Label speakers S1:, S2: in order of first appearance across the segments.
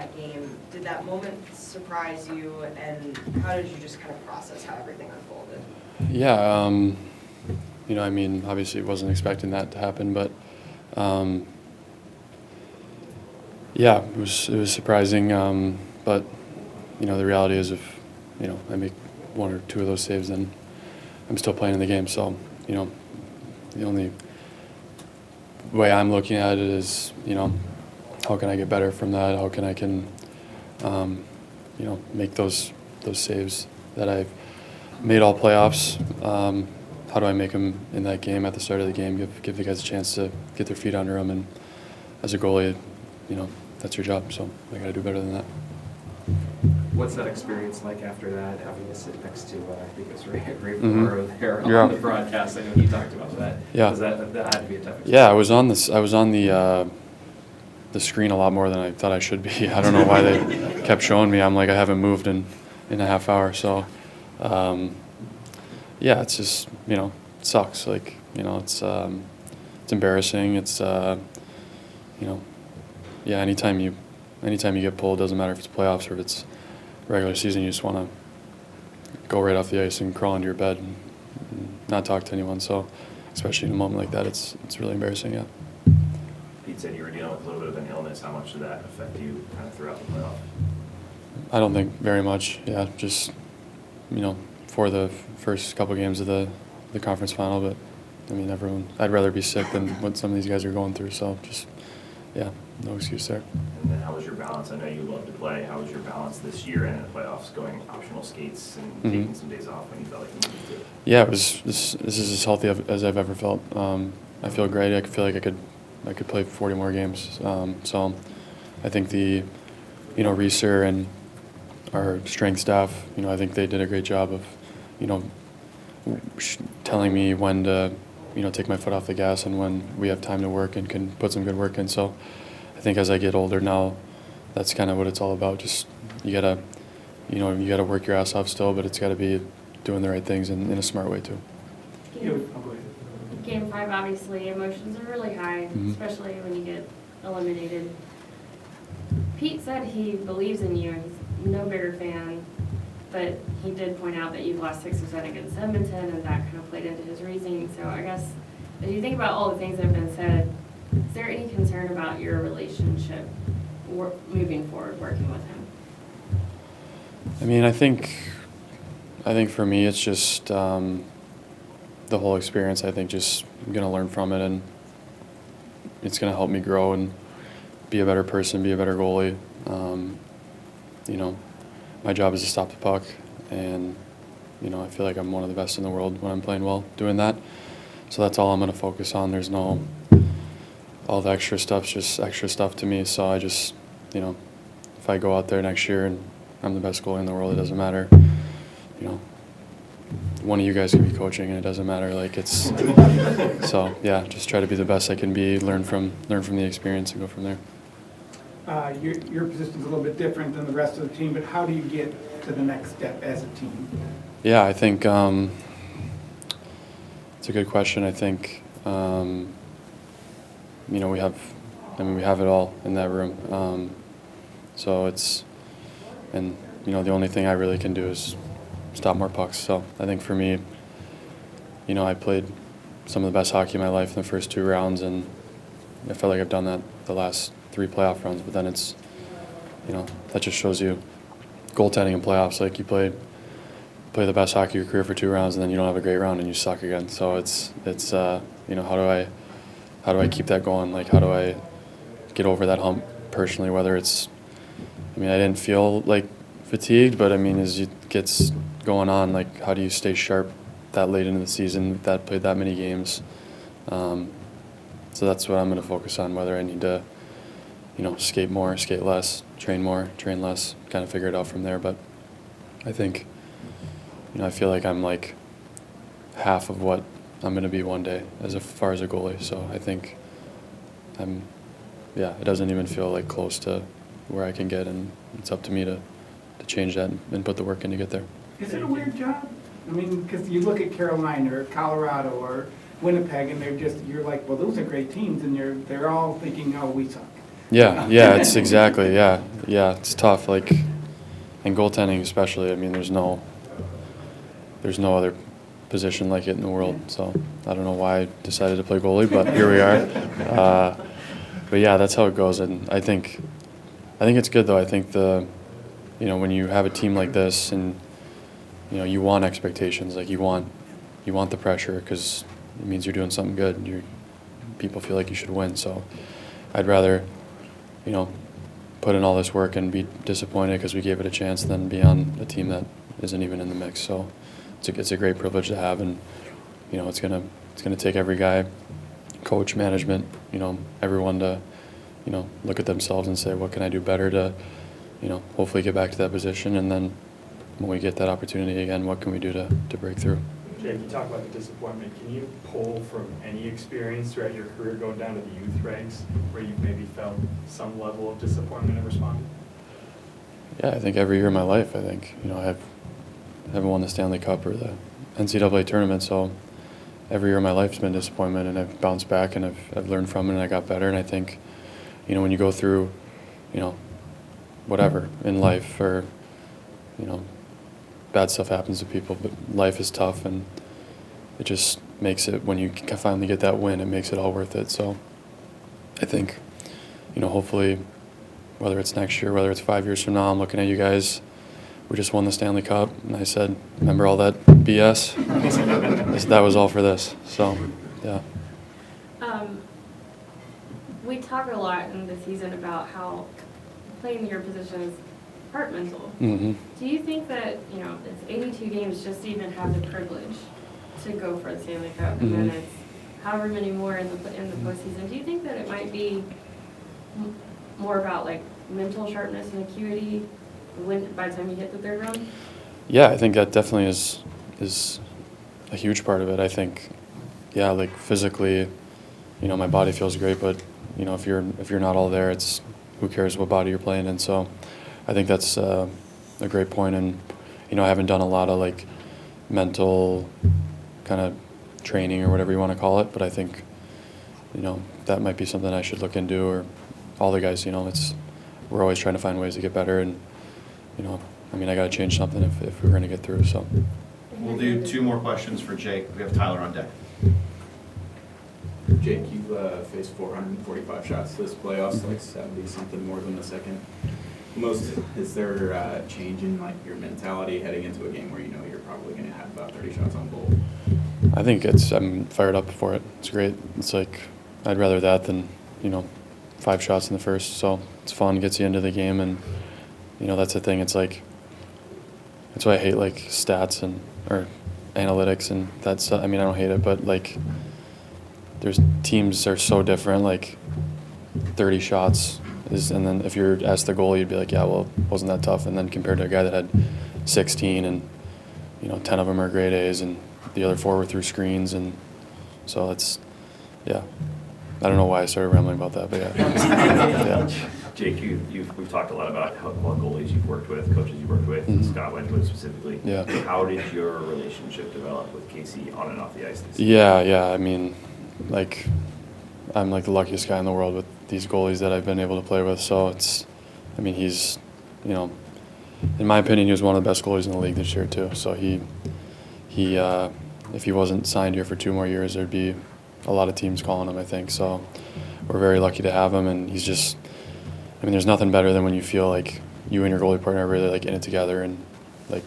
S1: that game. Did that moment surprise you, and how did you just kind of process how everything unfolded?
S2: Yeah, I mean, obviously wasn't expecting that to happen, but yeah, it was surprising. But the reality is, if I make one or two of those saves, then I'm still playing in the game. So the only way I'm looking at it is how can I get better from that? How can I make those saves that I've made all playoffs? How do I make them in that game at the start of the game? Give the guys a chance to get their feet under them, and as a goalie, that's your job. So I got to do better than that.
S3: What's that experience like after that, having to sit next to, I think it's Ray
S2: Mm-hmm.
S3: there
S2: Yeah.
S3: on the broadcast? I know you talked about that.
S2: Yeah.
S3: That had to be a tough experience.
S2: Yeah, I was on the screen a lot more than I thought I should be. I don't know why they kept showing me. I'm like, I haven't moved in a half hour. So, yeah, it's just, it sucks. Like, it's embarrassing. It's, yeah, anytime you get pulled, doesn't matter if it's playoffs or if it's regular season, you just want to go right off the ice and crawl into your bed and not talk to anyone. So, especially in a moment like that, it's really embarrassing, yeah.
S4: Pete said you were dealing with a little bit of an illness. How much did that affect you kind of throughout the playoff?
S2: I don't think very much. Yeah, just for the first couple games of the conference final. But I mean, I'd rather be sick than what some of these guys are going through. So just no excuse there.
S4: And then how was your balance? I know you love to play. How was your balance this year and in the playoffs, going optional skates and taking some days off when you felt like you needed to?
S2: Yeah, it was. This is as healthy as I've ever felt. I feel great. I feel like I could play 40 more games. So I think the Reeser and our strength staff, I think they did a great job of telling me when to take my foot off the gas and when we have time to work and can put some good work in. So I think as I get older now, that's kind of what it's all about. Just you gotta work your ass off still, but it's got to be doing the right things in a smart way too.
S5: Game 5, obviously, emotions are really high, especially when you get eliminated. Pete said he believes in you. He's no bigger fan, but he did point out that you've lost 6 of 7 against Edmonton, and that kind of played into his reasoning. So I guess, as you think about all the things that have been said, is there any concern about your relationship moving forward, working with him?
S2: I mean, I think for me, it's just the whole experience. I think just I'm going to learn from it, and it's going to help me grow and be a better person, be a better goalie. My job is to stop the puck, and I feel like I'm one of the best in the world when I'm playing well doing that. So that's all I'm going to focus on. There's no all the extra stuff's just extra stuff to me. So I just if I go out there next year and I'm the best goalie in the world, it doesn't matter. One of you guys can be coaching, and it doesn't matter. Like it's so yeah. Just try to be the best I can be. Learn from the experience and go from there.
S6: Your position is a little bit different than the rest of the team, but how do you get to the next step as a team?
S2: Yeah, I think it's a good question. I think we have it all in that room. So the only thing I really can do is stop more pucks. So I think for me, I played some of the best hockey of my life in the first 2 rounds, and I felt like I've done that the last 3 playoff runs. But then it's, that just shows you goaltending in playoffs. Like you play the best hockey of your career for 2 rounds, and then you don't have a great round and you suck again. So it's how do I keep that going? Like how do I get over that hump personally? Whether it's, I didn't feel like fatigued, but as it gets going on, like how do you stay sharp that late into the season, that played that many games? So that's what I'm going to focus on, whether I need to, skate more, skate less, train more, train less, kind of figure it out from there. But I think, I feel like I'm like half of what I'm going to be one day as far as a goalie. So I think it doesn't even feel like close to where I can get, and it's up to me to change that and put the work in to get there.
S6: Is it a weird job? Because you look at Carolina or Colorado or Winnipeg, and you're like, well, those are great teams, and they're all thinking, oh, we suck.
S2: Yeah, it's exactly, yeah, it's tough, like, in goaltending especially, I mean, there's no other position like it in the world, so I don't know why I decided to play goalie, but here we are. But yeah, that's how it goes, and I think it's good though. I think when you have a team like this, and you want expectations, like you want the pressure, because it means you're doing something good. People feel like you should win, so I'd rather put in all this work and be disappointed because we gave it a chance than be on a team that isn't even in the mix. So it's a great privilege to have, and it's gonna take every guy, coach, management, everyone to look at themselves and say, what can I do better to hopefully get back to that position, and then when we get that opportunity again, what can we do to break through.
S7: Jake, you talk about the disappointment. Can you pull from any experience throughout your career going down to the youth ranks where you've maybe felt some level of disappointment and responded?
S2: Yeah, I think every year of my life, I haven't won the Stanley Cup or the NCAA tournament, so every year of my life's been disappointment, and I've bounced back, and I've learned from it, and I got better. And I think, when you go through, whatever in life, or, bad stuff happens to people, but life is tough, and it just makes it, when you finally get that win, it makes it all worth it. So I think, hopefully, whether it's next year, whether it's 5 years from now, I'm looking at you guys, we just won the Stanley Cup, and I said, remember all that BS? That was all for this. So, yeah.
S5: We talk a lot in the season about how playing your position is departmental.
S2: Mm-hmm.
S5: Do you think that, it's 82 games just to even have the privilege to go for the Stanley Cup, and then it's however many more in the postseason? Do you think that it might be more about like mental sharpness and acuity by the time you hit the third round?
S2: Yeah, I think that definitely is a huge part of it. I think, yeah, like physically, my body feels great, but if you're not all there, it's who cares what body you're playing in. So I think that's a great point, and I haven't done a lot of like mental kind of training or whatever you want to call it, but I think that might be something I should look into, or all the guys. We're always trying to find ways to get better, and I got to change something if we're going to get through. So
S8: we'll do 2 more questions for Jake. We have Tyler on deck.
S9: Jake, you've faced 445 shots this playoffs, like 70 something more than the second most. Is there a change in like your mentality heading into a game where you're probably going to have about 30 shots on goal?
S2: I think I'm fired up for it. It's great. It's like I'd rather that than 5 shots in the first. So it's fun, gets you into the game, and that's the thing. It's like that's why I hate like stats or analytics, and that's I don't hate it, but like there's teams are so different. Like 30 shots and then if you're asked the goalie, you'd be like, yeah, well, wasn't that tough? And then compared to a guy that had 16 and 10 of them are grade A's, and the other 4 were through screens, and so it's I don't know why I started rambling about that, but yeah.
S4: Jake, we've talked a lot about what goalies you've worked with, coaches you've worked with, Scott Wedgwood specifically.
S2: Yeah.
S4: How did your relationship develop with Casey on and off the ice this season?
S2: Yeah. I'm like the luckiest guy in the world with these goalies that I've been able to play with. So he's, in my opinion, he was one of the best goalies in the league this year too. So he if he wasn't signed here for 2 more years, there'd be a lot of teams calling him, I think. So we're very lucky to have him, and he's just, there's nothing better than when you feel like you and your goalie partner are really like in it together, and like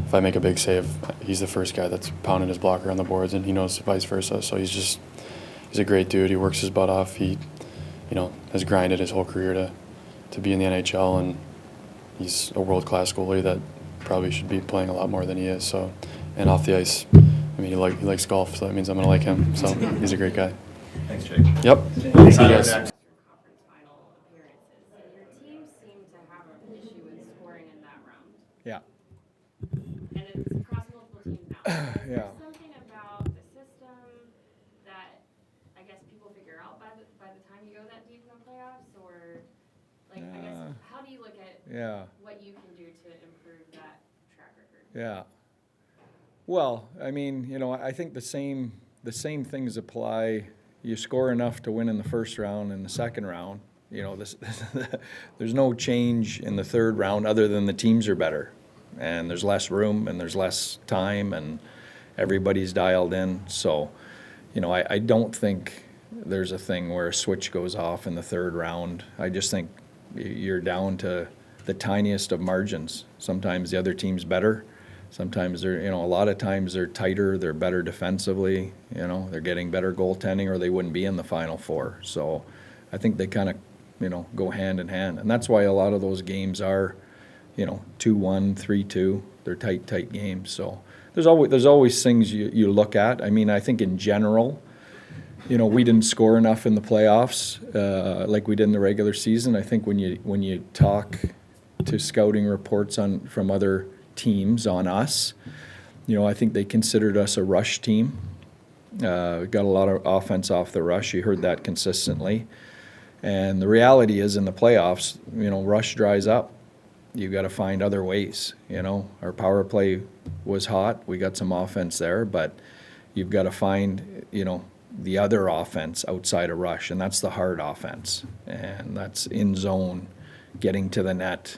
S2: if I make a big save, he's the first guy that's pounding his blocker on the boards, and he knows vice versa. So he's a great dude. He works his butt off. He, has grinded his whole career to be in the NHL, and he's a world-class goalie that probably should be playing a lot more than he is. So, and off the ice, he likes golf, so that means I'm going to like him. So he's a great guy.
S8: Thanks, Jake.
S2: Yep.
S8: Thanks, guys.
S5: Conference final appearances, and your team seemed to have an issue with scoring in that round.
S10: Yeah.
S5: And it's across multiple teams now. Is
S10: Yeah.
S5: there something about the system that I guess people figure out by the time you go that deep in the playoffs, or I guess how do you look at what you can do to improve that track record?
S10: Yeah. Well, I think the same things apply. You score enough to win in the first round and the second round, you know, there's no change in the third round other than the teams are better. And there's less room and there's less time and everybody's dialed in. So, you know, I don't think there's a thing where a switch goes off in the third round. I just think you're down to the tiniest of margins. Sometimes the other team's better. Sometimes they're, you know, a lot of times they're tighter, they're better defensively, you know, they're getting better goaltending or they wouldn't be in the Final Four. So I think they kind of, you know, go hand in hand. And that's why a lot of those games are, you know, 2-1, 3-2. They're tight games. So there's always things you look at. I mean, I think in general, you know, we didn't score enough in the playoffs like we did in the regular season. I think when you talk to scouting reports from other teams on us, you know, I think they considered us a rush team. We got a lot of offense off the rush. You heard that consistently. And the reality is in the playoffs, you know, rush dries up. You got to find other ways. You know, our power play was hot. We got some offense there, but you've got to find, you know, the other offense outside of rush, and that's the hard offense. And that's in zone, getting to the net,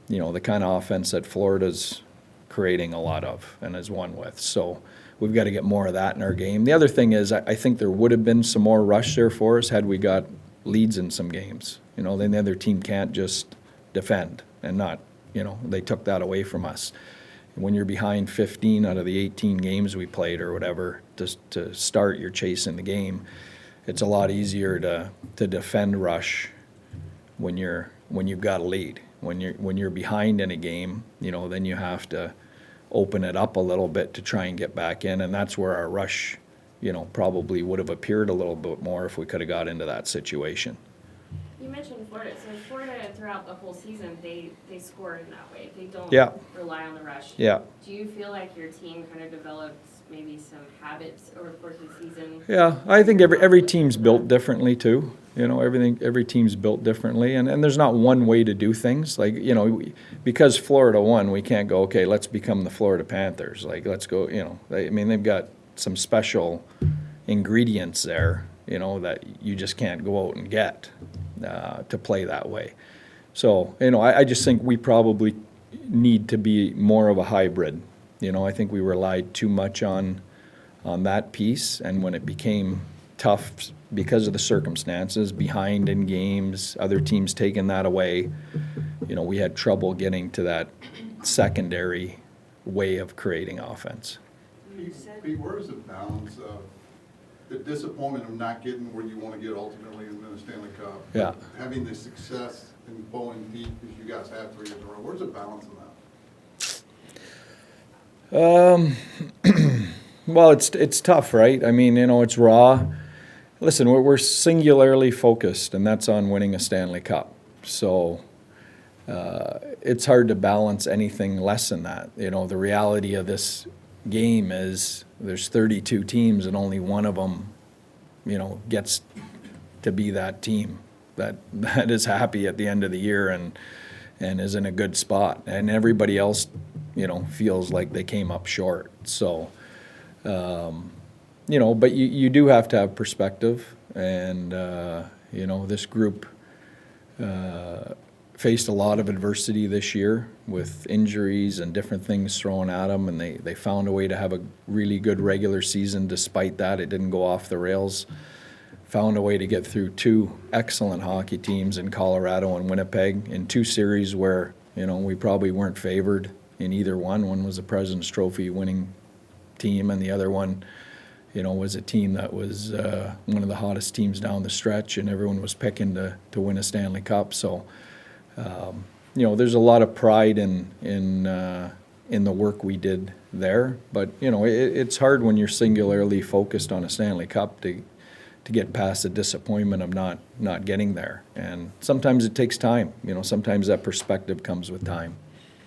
S10: you know, the kind of offense that Florida's creating a lot of and has won with. So we've got to get more of that in our game. The other thing is I think there would have been some more rush there for us had we got leads in some games. You know, then the other team can't just defend and not, you know, they took that away from us. When you're behind 15 out of the 18 games we played or whatever, just to start, you're chasing the game. It's a lot easier to defend rush when you've got a lead. When you're behind in a game, you know, then you have to open it up a little bit to try and get back in, and that's where our rush, you know, probably would have appeared a little bit more if we could have got into that situation.
S5: You mentioned Florida. So Florida, throughout the whole season, they score in that way. They don't rely on the rush.
S10: Yeah.
S5: Do you feel like your team kind of developed maybe some habits over the course of the season?
S10: Yeah, I think every team's built differently too. You know, every team's built differently, and there's not one way to do things. Like, you know, because Florida won, we can't go, okay, let's become the Florida Panthers. Like, let's go, you know, I mean, they've got some special ingredients there, you know, that you just can't go out and get to play that way. So, you know, I just think we probably need to be more of a hybrid. You know, I think we relied too much on that piece, and when it became tough because of the circumstances, behind in games, other teams taking that away, you know, we had trouble getting to that secondary way of creating offense.
S11: Pete, where is the balance of the disappointment of not getting where you want to get ultimately in the Stanley Cup?
S10: Yeah.
S11: Having the success in Bo and Pete, because you guys have 3 years in a row, where's the balance in that?
S10: Well, it's tough, right? I mean, you know, it's raw. Listen, we're singularly focused, and that's on winning a Stanley Cup. So it's hard to balance anything less than that. You know, the reality of this game is there's 32 teams, and only one of them, you know, gets to be that team that is happy at the end of the year and is in a good spot. And everybody else, you know, feels like they came up short. So, you know, but you do have to have perspective, and you know, this group faced a lot of adversity this year with injuries and different things thrown at them, and they found a way to have a really good regular season. Despite that, it didn't go off the rails. Found a way to get through 2 excellent hockey teams in Colorado and Winnipeg in 2 series where, you know, we probably weren't favored in either one. One was the President's Trophy winning team, and the other one, you know, was a team that was one of the hottest teams down the stretch, and everyone was picking to win a Stanley Cup. So, you know, there's a lot of pride in the work we did there. But, you know, it's hard when you're singularly focused on a Stanley Cup to get past the disappointment of not getting there. And sometimes it takes time. You know, sometimes that perspective comes with time.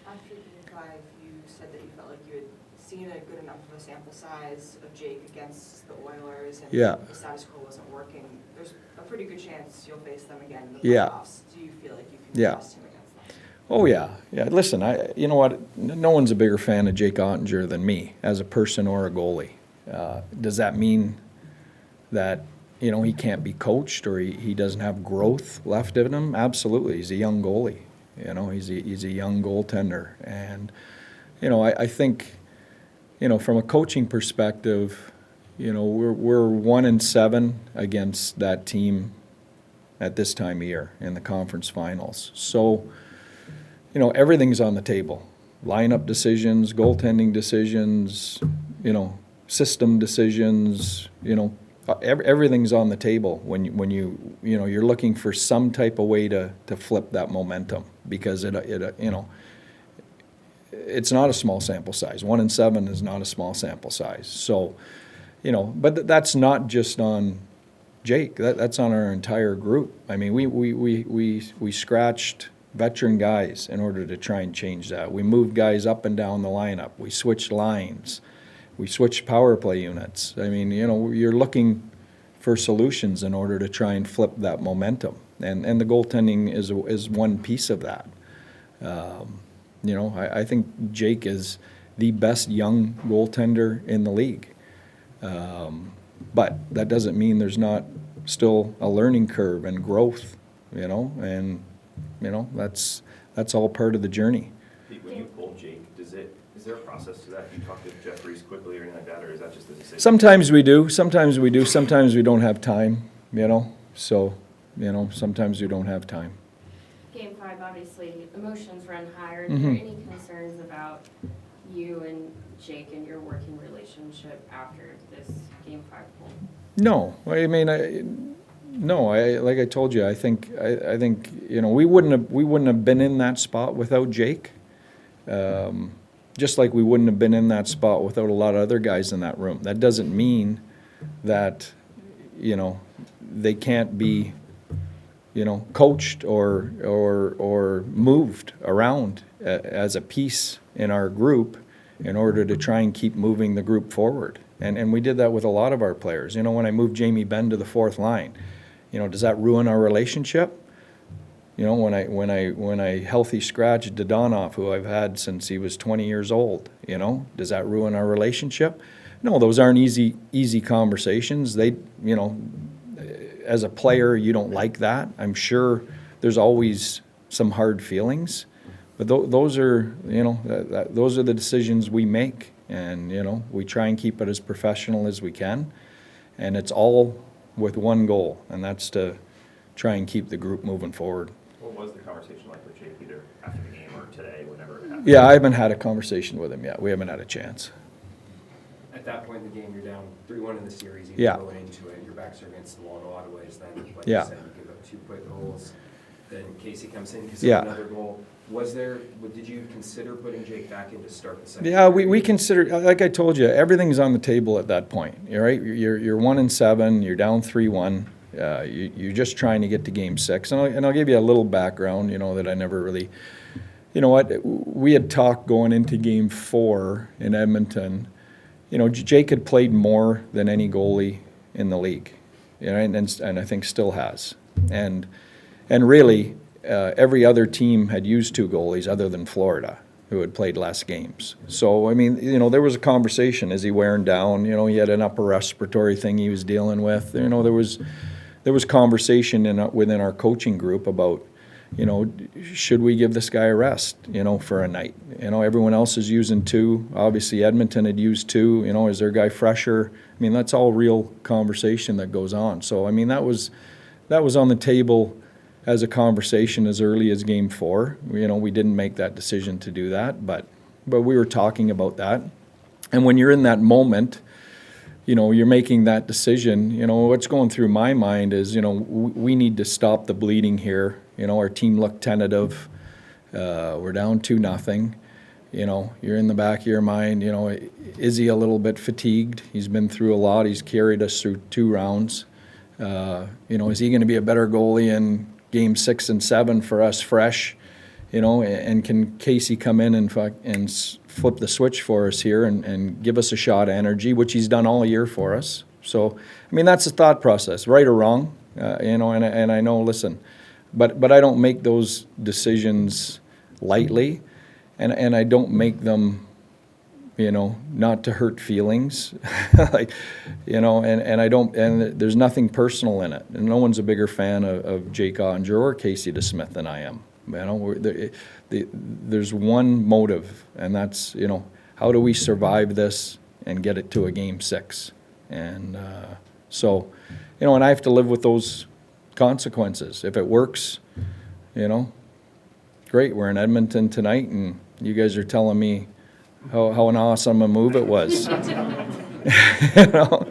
S1: After Game 5, you said that you felt like you had seen a good enough of a sample size of Jake against the Oilers, and the status quo wasn't working. There's a pretty good chance you'll face them again in the playoffs. Do you feel like you can trust him against them?
S10: Oh, yeah. Yeah, listen, you know what? No one's a bigger fan of Jake Oettinger than me as a person or a goalie. Does that mean that, he can't be coached or he doesn't have growth left in him. Absolutely, he's a young goalie. He's a young goaltender, and I think from a coaching perspective, we're 1-7 against that team at this time of year in the conference finals. So everything's on the table: lineup decisions, goaltending decisions, system decisions. Everything's on the table when you're looking for some type of way to flip that momentum, because it's not a small sample size. 1-7 is not a small sample size. So, but that's not just on Jake. That's on our entire group. I mean, we scratched veteran guys in order to try and change that. We moved guys up and down the lineup. We switched lines. We switched power play units. I mean, you're looking for solutions in order to try and flip that momentum, and the goaltending is one piece of that. I think Jake is the best young goaltender in the league, but that doesn't mean there's not still a learning curve and growth. That's all part of the journey.
S4: Pete, when you pull Jake, is there a process to that? Do you talk to Jeff Reese quickly or anything like that, or is that just a decision?
S10: Sometimes we do. Sometimes we don't have time. So sometimes we don't have time.
S5: Game 5, obviously, emotions run higher. Are
S10: Mhm.
S5: there any concerns about you and Jake and your working relationship after this Game 5 pull?
S10: No, I mean, like I told you, I think we wouldn't have been in that spot without Jake. Just like we wouldn't have been in that spot without a lot of other guys in that room. That doesn't mean that they can't be coached or moved around as a piece in our group in order to try and keep moving the group forward. And we did that with a lot of our players. When I moved Jamie Benn to the fourth line, does that ruin our relationship? When I healthy scratched Dodonov, who I've had since he was 20 years old, does that ruin our relationship? No, those aren't easy conversations. As a player, you don't like that. I'm sure there's always some hard feelings, but those are the decisions we make, and we try and keep it as professional as we can, and it's all with one goal, and that's to try and keep the group moving forward.
S4: What was the conversation like with Jake, either after the game or today, whenever it happened?
S10: Yeah, I haven't had a conversation with him yet. We haven't had a chance.
S3: At that point in the game, you're down 3-1 in the series, even
S10: Yeah.
S3: going into it, your backs are against the wall in a lot of ways. Then, like
S10: Yeah.
S3: you said, you give up 2 quick goals. Then Casey comes in because
S10: Yeah.
S3: of another goal. Did you consider putting Jake back in to start the second?
S10: Yeah, we
S3: period?
S10: consider, like I told you, everything's on the table at that point. Right? You're 1-7. You're down 3-1. You're just trying to get to Game 6. And I'll give you a little background. That I never really. We had talked going into Game 4 in Edmonton. Jake had played more than any goalie in the league, and I think still has. And really, every other team had used 2 goalies other than Florida, who had played less games. So, I mean, there was a conversation. Is he wearing down? He had an upper respiratory thing he was dealing with. There was conversation within our coaching group about, should we give this guy a rest, for a night? Everyone else is using 2. Obviously, Edmonton had used 2. Is their guy fresher? I mean, that's all real conversation that goes on. So, I mean, that was on the table as a conversation as early as Game 4. We didn't make that decision to do that, but we were talking about that. And when you're in that moment, you're making that decision. What's going through my mind is, we need to stop the bleeding here. Our team looked tentative. We're down 2-0. You're in the back of your mind, is he a little bit fatigued? He's been through a lot. He's carried us through 2 rounds. Is he going to be a better goalie in Game 6 and 7 for us fresh? And can Casey come in and flip the switch for us here and give us a shot of energy, which he's done all year for us. So, I mean, that's the thought process, right or wrong, and I know, listen, but I don't make those decisions lightly, and I don't make them you know, not to hurt feelings, like, you know, and I don't, and there's nothing personal in it. And no one's a bigger fan of Jake Oettinger or Casey DeSmith than I am. You know, there's one motive, and that's, you know, how do we survive this and get it to a game 6? And so, you know, and I have to live with those consequences. If it works, you know, great. We're in Edmonton tonight, and you guys are telling me how an awesome a move it was. You know?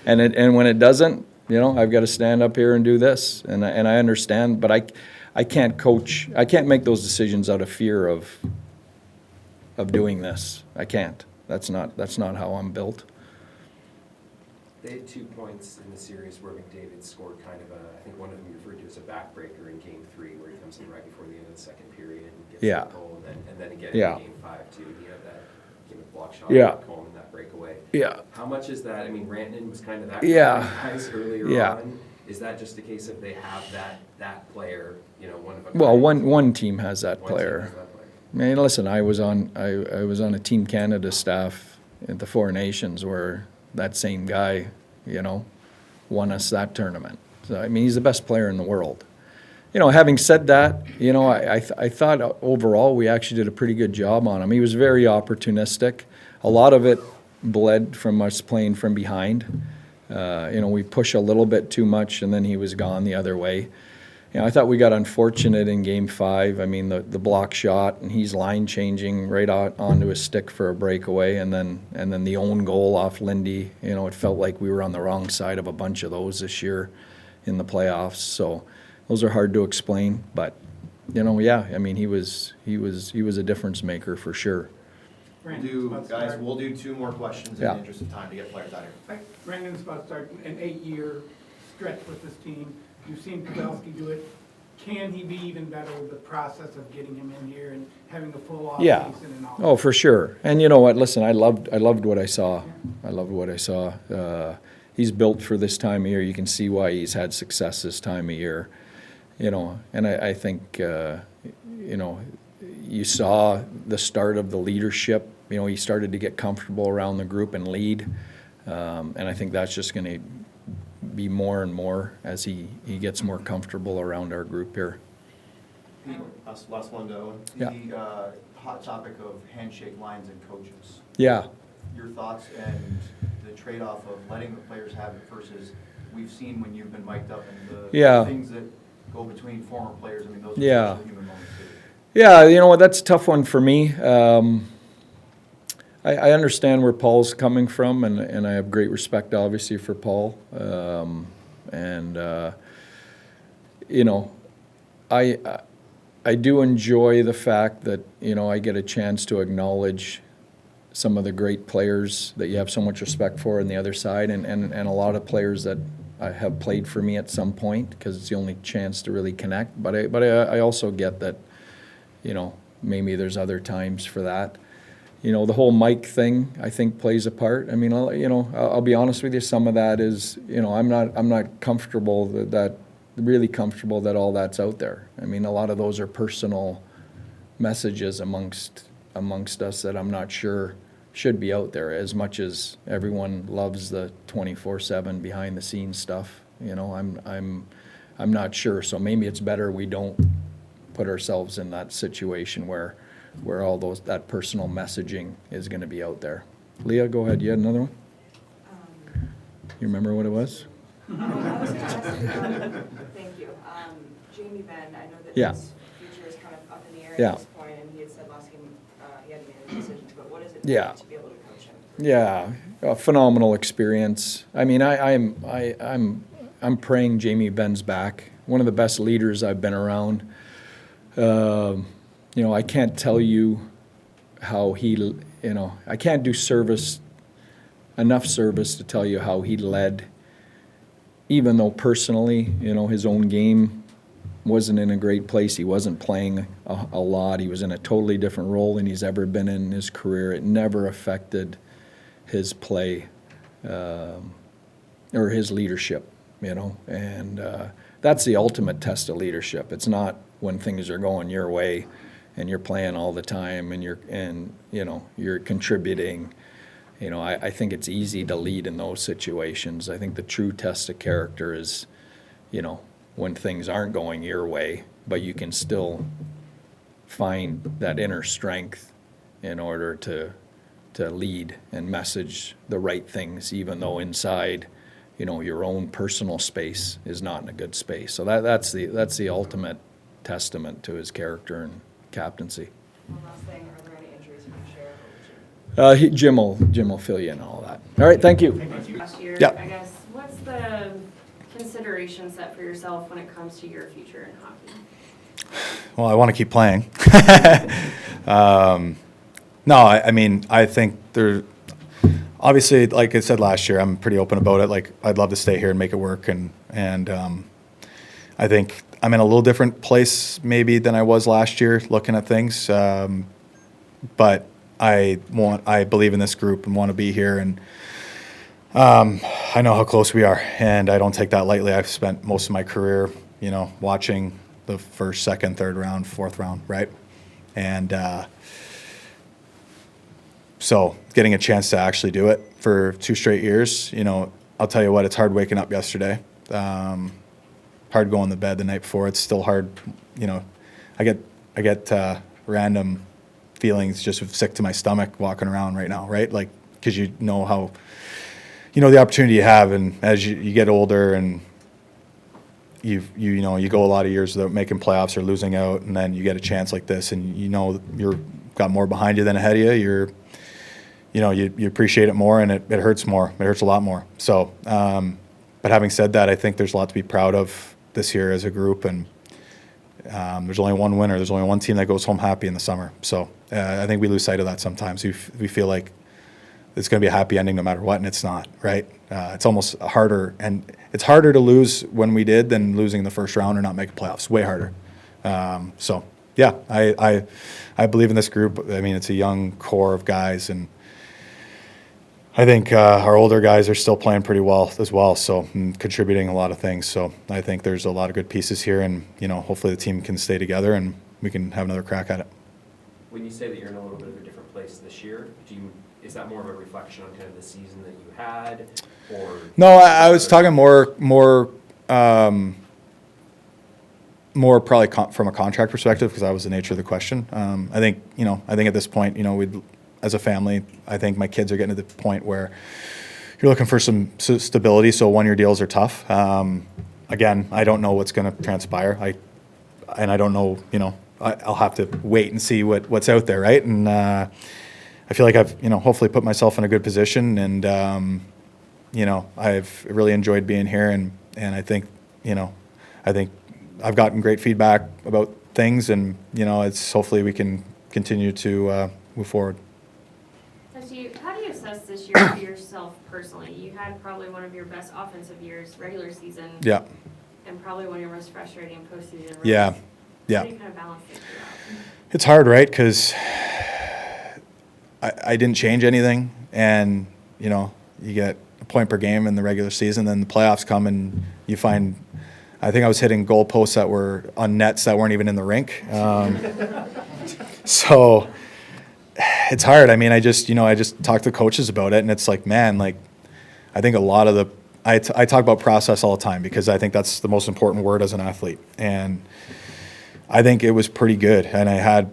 S10: And when it doesn't, you know, I've got to stand up here and do this. And I understand, but I can't coach. I can't make those decisions out of fear of doing this. I can't. That's not how I'm built.
S3: They had 2 points in the series where McDavid scored kind of I think one of them you referred to as a backbreaker in game 3, where he comes in right before the end of the second period and gets
S10: Yeah.
S3: the goal, and then again
S10: Yeah.
S3: in game 5 too, he had that block shot
S10: Yeah.
S3: back home and that breakaway.
S10: Yeah.
S3: How much is that? I mean, Rantanen was kind of that
S10: Yeah.
S3: guys earlier
S10: Yeah.
S3: on. Is that just a case of they have that player, you know, one of a
S10: Well,
S3: kind?
S10: one team has that
S3: One team
S10: player.
S3: has that player.
S10: I mean, listen, I was on a Team Canada staff at the Four Nations where that same guy, you know, won us that tournament. So, I mean, he's the best player in the world. You know, having said that, you know, I thought overall we actually did a pretty good job on him. He was very opportunistic. A lot of it bled from us playing from behind. You know, we push a little bit too much, and then he was gone the other way. You know, I thought we got unfortunate in Game 5. I mean, the block shot, and he's line changing right out onto his stick for a breakaway, and then the own goal off Lindy. You know, it felt like we were on the wrong side of a bunch of those this year in the playoffs. So those are hard to explain, but you know, yeah, I mean, he was a difference maker for sure.
S8: We'll do 2 more questions in
S10: Yeah.
S8: the interest of time to get players out of here.
S6: Brandon's about to start an 8-year stretch with this team. You've seen Pavelski do it. Can he be even better with the process of getting him in here and having a full off
S10: Yeah.
S6: season and all?
S10: Oh, for sure. And you know what? Listen, I loved what I saw. I loved what I saw. He's built for this time of year. You can see why he's had success this time of year. You know, and I think you know, you saw the start of the leadership. You know, he started to get comfortable around the group and lead. And I think that's just going to be more and more as he gets more comfortable around our group here.
S8: Last one to Owen.
S10: Yeah.
S8: The hot topic of handshake lines and coaches.
S10: Yeah.
S8: Your thoughts and the trade-off of letting the players have it versus we've seen when you've been mic'd up and the
S10: Yeah.
S8: things that go between former players. I mean, those are
S10: Yeah.
S8: special human moments too.
S10: Yeah, you know what, that's a tough one for me. I understand where Paul's coming from, and I have great respect, obviously, for Paul. You know, I do enjoy the fact that, you know, I get a chance to acknowledge some of the great players that you have so much respect for on the other side, and a lot of players that have played for me at some point, because it's the only chance to really connect. But I also get that, you know, maybe there's other times for that. You know, the whole mic thing, I think, plays a part. I mean, you know, I'll be honest with you, some of that is, you know, I'm not comfortable really comfortable that all that's out there. I mean, a lot of those are personal messages amongst us that I'm not sure should be out there, as much as everyone loves the 24/7 behind the scenes stuff. You know, I'm not sure. So maybe it's better we don't put ourselves in that situation where all that personal messaging is going to be out there. Leah, go ahead. You had another one? You remember what it was?
S1: Thank you. Jamie Benn, I know that
S10: Yeah.
S1: his future is kind of up in the air
S10: Yeah.
S1: at this point, and he had said last game he hadn't made any decisions, but what does it
S10: Yeah.
S1: take to be able to coach him?
S10: Yeah, a phenomenal experience. I mean, I'm praying Jamie Benn's back. One of the best leaders I've been around. You know, I can't tell you how he, you know, I can't do enough service to tell you how he led, even though personally, you know, his own game wasn't in a great place. He wasn't playing a lot. He was in a totally different role than he's ever been in his career. It never affected his play or his leadership, you know, and that's the ultimate test of leadership. It's not when things are going your way, and you're playing all the time and you're contributing, I think it's easy to lead in those situations. I think the true test of character is, when things aren't going your way, but you can still find that inner strength in order to lead and message the right things, even though inside, your own personal space is not in a good space. So that's the ultimate testament to his character and captaincy.
S1: One last thing, are there any injuries you can share?
S10: Jim will fill you in on all that. All right, thank you.
S5: Last year,
S10: Yeah.
S5: I guess, what's the consideration set for yourself when it comes to your future in hockey?
S12: Well, I want to keep playing. No, I mean, I think obviously, like I said last year, I'm pretty open about it. Like, I'd love to stay here and make it work. And I think I'm in a little different place maybe than I was last year looking at things. But I believe in this group and want to be here. And I know how close we are, and I don't take that lightly. I've spent most of my career, watching the first, second, third round, fourth round, right? And so getting a chance to actually do it for 2 straight years, I'll tell you what, it's hard waking up yesterday. Hard going to bed the night before. It's still hard, I get random feelings just of sick to my stomach walking around right now, right? Like, because how, the opportunity you have, and as you get older and you go a lot of years without making playoffs or losing out, and then you get a chance like this, and you're got more behind you than ahead of you. You appreciate it more, and it hurts more. It hurts a lot more. So, but having said that, I think there's a lot to be proud of this year as a group, and there's only one winner. There's only one team that goes home happy in the summer. So I think we lose sight of that sometimes. We feel like it's going to be a happy ending no matter what, and it's not, right? It's almost harder, and it's harder to lose when we did than losing the first round or not making playoffs. Way harder. So yeah, I believe in this group. I mean, it's a young core of guys, and I think our older guys are still playing pretty well as well, so contributing a lot of things. So I think there's a lot of good pieces here, and hopefully the team can stay together and we can have another crack at it.
S3: When you say that you're in a little bit of a different place this year, is that more of a reflection on kind of the season that you had, or?
S12: No, I was talking more probably from a contract perspective, because that was the nature of the question. I think at this point, we'd, as a family, I think my kids are getting to the point where you're looking for some stability. So 1-year deals are tough. Again, I don't know what's going to transpire. I don't know. I'll have to wait and see what's out there, right? And I feel like I've hopefully put myself in a good position, and I've really enjoyed being here, and I think I've gotten great feedback about things, and it's hopefully we can continue to move forward.
S5: How do you assess this year for yourself personally? You had probably one of your best offensive years, regular season.
S12: Yeah.
S5: And probably one of your most frustrating postseason runs.
S12: Yeah. Yeah.
S5: How do you kind of balance it throughout?
S12: It's hard, right? Because I didn't change anything, and you get a point per game in the regular season, then the playoffs come and you find, I think I was hitting goal posts that were on nets that weren't even in the rink. So it's hard. I mean, I just talked to coaches about it, and it's like, man, like, I think a lot of I talk about process all the time, because I think that's the most important word as an athlete. And I think it was pretty good. And I had,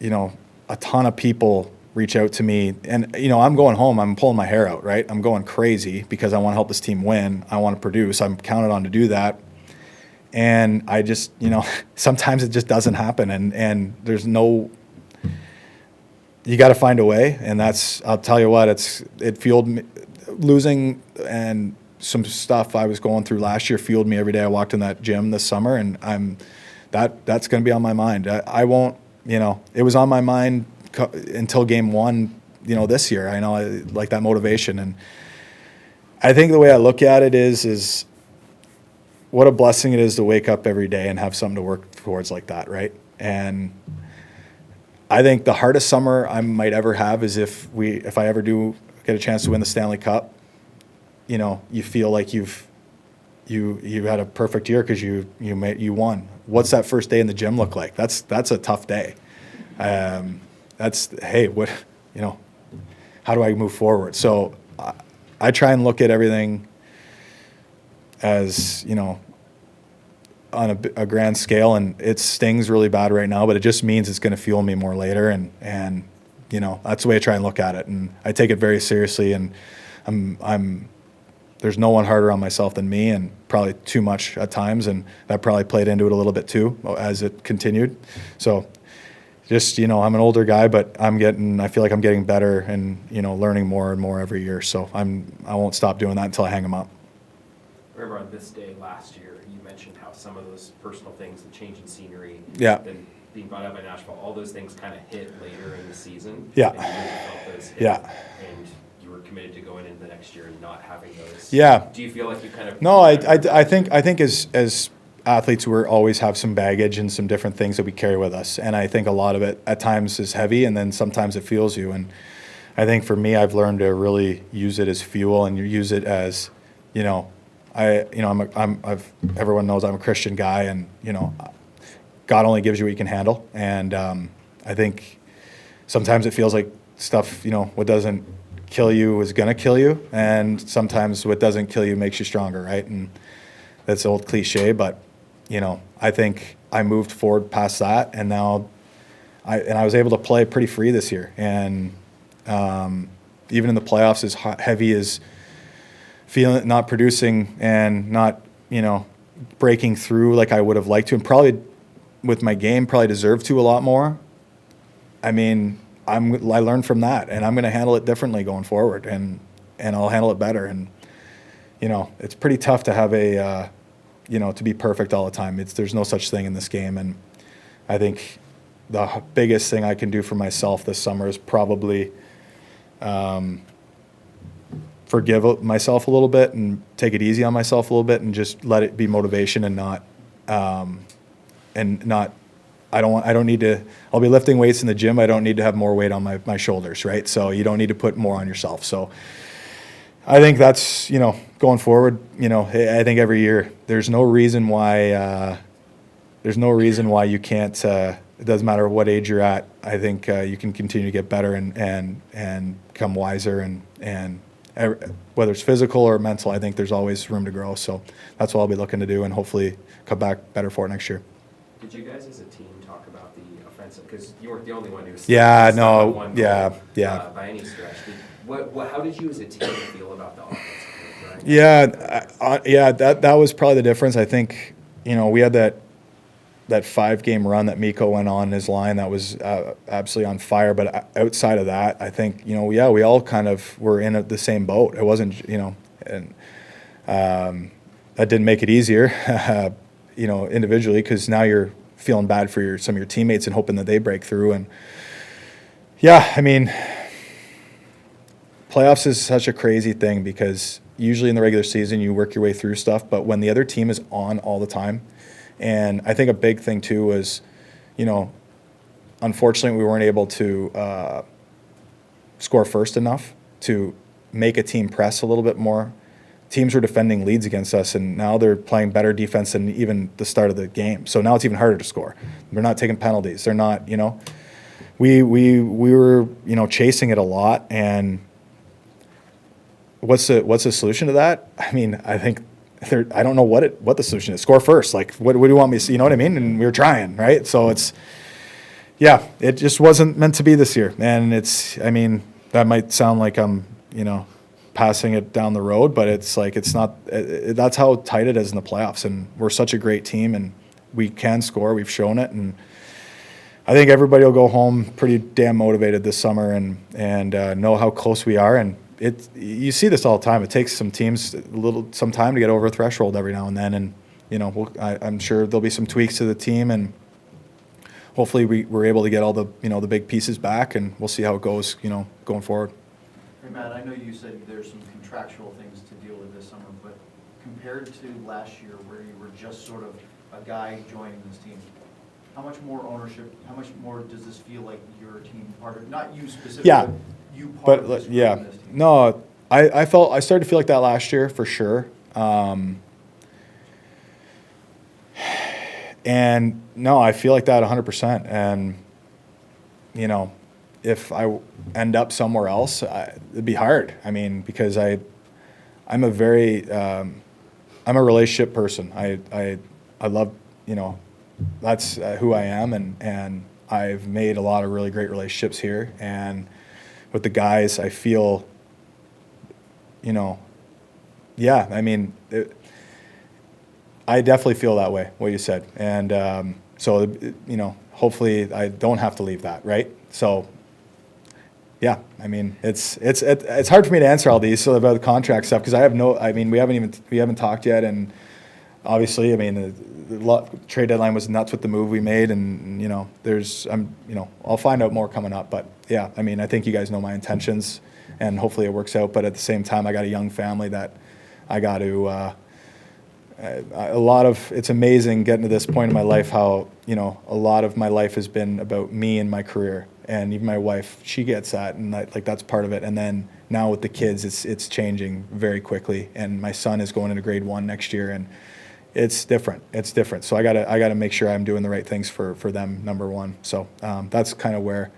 S12: a ton of people reach out to me, and, I'm going home, I'm pulling my hair out, right? I'm going crazy because I want to help this team win. I want to produce. I'm counted on to do that. And I just, sometimes it just doesn't happen. And there's no, you got to find a way. And I'll tell you what, it fueled me. Losing and some stuff I was going through last year fueled me every day I walked in that gym this summer, and that's going to be on my mind. I won't, it was on my mind until game 1, this year. I know I like that motivation, and I think the way I look at it is what a blessing it is to wake up every day and have something to work towards like that, right? And I think the hardest summer I might ever have is if I ever do get a chance to win the Stanley Cup, you feel like you've you had a perfect year because you won. What's that first day in the gym look like? That's a tough day. Hey, what, how do I move forward? So I try and look at everything as, on a grand scale, and it stings really bad right now, but it just means it's going to fuel me more later, and that's the way I try and look at it, and I take it very seriously, and there's no one harder on myself than me, and probably too much at times, and that probably played into it a little bit too as it continued. So just, I'm an older guy, but I feel like I'm getting better and, learning more and more every year. So I won't stop doing that until I hang them up.
S3: I remember on this day last year, you mentioned how some of those personal things, the change in scenery,
S12: Yeah.
S3: then being brought up by Nashville, all those things kind of hit later in the season.
S12: Yeah.
S3: And you really felt those hit.
S12: Yeah.
S3: And you were committed to going into the next year and not having those.
S12: Yeah.
S3: Do you feel like you kind of?
S12: No, I think as athletes, we always have some baggage and some different things that we carry with us, and I think a lot of it at times is heavy, and then sometimes it fuels you. And I think for me, I've learned to really use it as fuel and use it as, everyone knows I'm a Christian guy, and God only gives you what you can handle, and I think sometimes it feels like stuff, what doesn't kill you is gonna kill you, and sometimes what doesn't kill you makes you stronger, right? And that's the old cliche, but I think I moved forward past that, and now I was able to play pretty free this year, and even in the playoffs, as heavy as feeling not producing and not breaking through like I would have liked to, and probably with my game probably deserved to a lot more. I mean, I learned from that, and I'm going to handle it differently going forward, and I'll handle it better. And it's pretty tough to have to be perfect all the time. There's no such thing in this game, and I think the biggest thing I can do for myself this summer is probably forgive myself a little bit and take it easy on myself a little bit, and just let it be motivation, and not I don't need to. I'll be lifting weights in the gym. I don't need to have more weight on my shoulders, right? So you don't need to put more on yourself. So I think that's, going forward, I think every year there's no reason why you can't, it doesn't matter what age you're at. I think you can continue to get better and become wiser, and whether it's physical or mental, I think there's always room to grow. So that's what I'll be looking to do, and hopefully come back better for it next year.
S3: Did you guys as a team talk about the offensive? Because you weren't the only one who was.
S12: Yeah, no,
S3: one
S12: yeah,
S3: goal,
S12: yeah.
S3: By any stretch, how did you as a team feel about the offensive game?
S12: Yeah, that was probably the difference. I think we had that 5-game run that Mikko went on in his line that was absolutely on fire. But outside of that, I think we all kind of were in the same boat. It wasn't and that didn't make it easier. Individually, because now you're feeling bad for some of your teammates and hoping that they break through. And yeah, I mean, playoffs is such a crazy thing, because usually in the regular season you work your way through stuff, but when the other team is on all the time, and I think a big thing too was, unfortunately we weren't able to score first enough to make a team press a little bit more. Teams were defending leads against us, and now they're playing better defense than even the start of the game. So now it's even harder to score. They're not taking penalties. They're not, we were, chasing it a lot. And what's the solution to that? I mean, I think I don't know what the solution is. Score first. Like, what do you want me to see? You know what I mean? And we were trying, right? So it just wasn't meant to be this year. And that might sound like I'm, passing it down the road, but it's like, it's not, that's how tight it is in the playoffs, and we're such a great team, and we can score. We've shown it, and I think everybody will go home pretty damn motivated this summer, and know how close we are. And you see this all the time. It takes some teams some time to get over a threshold every now and then, and I'm sure there'll be some tweaks to the team, and hopefully we're able to get all the the big pieces back, and we'll see how it goes going forward.
S8: Hey, Matt, I know you said there's some contractual things to deal with this summer, but compared to last year where you were just sort of a guy joining this team, how much more ownership, how much more does this feel like you're a team part of, not you specifically,
S12: yeah,
S8: but you part of this
S12: yeah.
S8: this team?
S12: No, I started to feel like that last year for sure. And no, I feel like that 100%. And, you know, if I end up somewhere else, it'd be hard. I mean, because I'm a very, I'm a relationship person. I love, you know, that's who I am. And I've made a lot of really great relationships here. And with the guys, I feel, you know, yeah, I mean, I definitely feel that way, what you said. And so, you know, hopefully I don't have to leave that, right? So, yeah, I mean, it's hard for me to answer all these about the contract stuff because we haven't talked yet. And obviously, I mean, the trade deadline was nuts with the move we made. And, you know, I'll find out more coming up. But yeah, I mean, I think you guys know my intentions and hopefully it works out. But at the same time, I got a young family that I got to, it's amazing getting to this point in my life how, you know, a lot of my life has been about me and my career. And even my wife, she gets that, and that's part of it. And then now with the kids, it's changing very quickly. And my son is going into grade 1 next year, and it's different. It's different. So I gotta make sure I'm doing the right things for them, number one. So that's kind of where,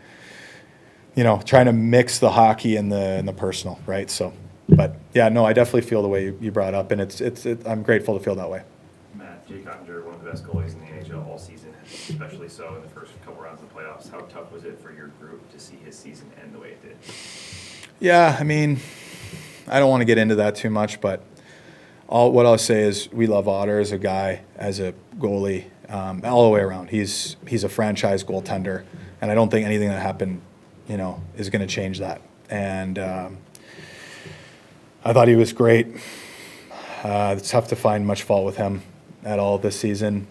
S12: you know, trying to mix the hockey and the personal, right? So, but yeah, no, I definitely feel the way you brought up, and I'm grateful to feel that way.
S4: Matt, Jake Oettinger, one of the best goalies in the NHL all season, especially so in the first couple rounds of the playoffs. How tough was it for your group to see his season end the way it did?
S12: Yeah, I mean, I don't want to get into that too much, but what I'll say is we love Otter as a guy, as a goalie, all the way around. He's a franchise goaltender, and I don't think anything that happened, you know, is going to change that. And I thought he was great. It's tough to find much fault with him at all this season.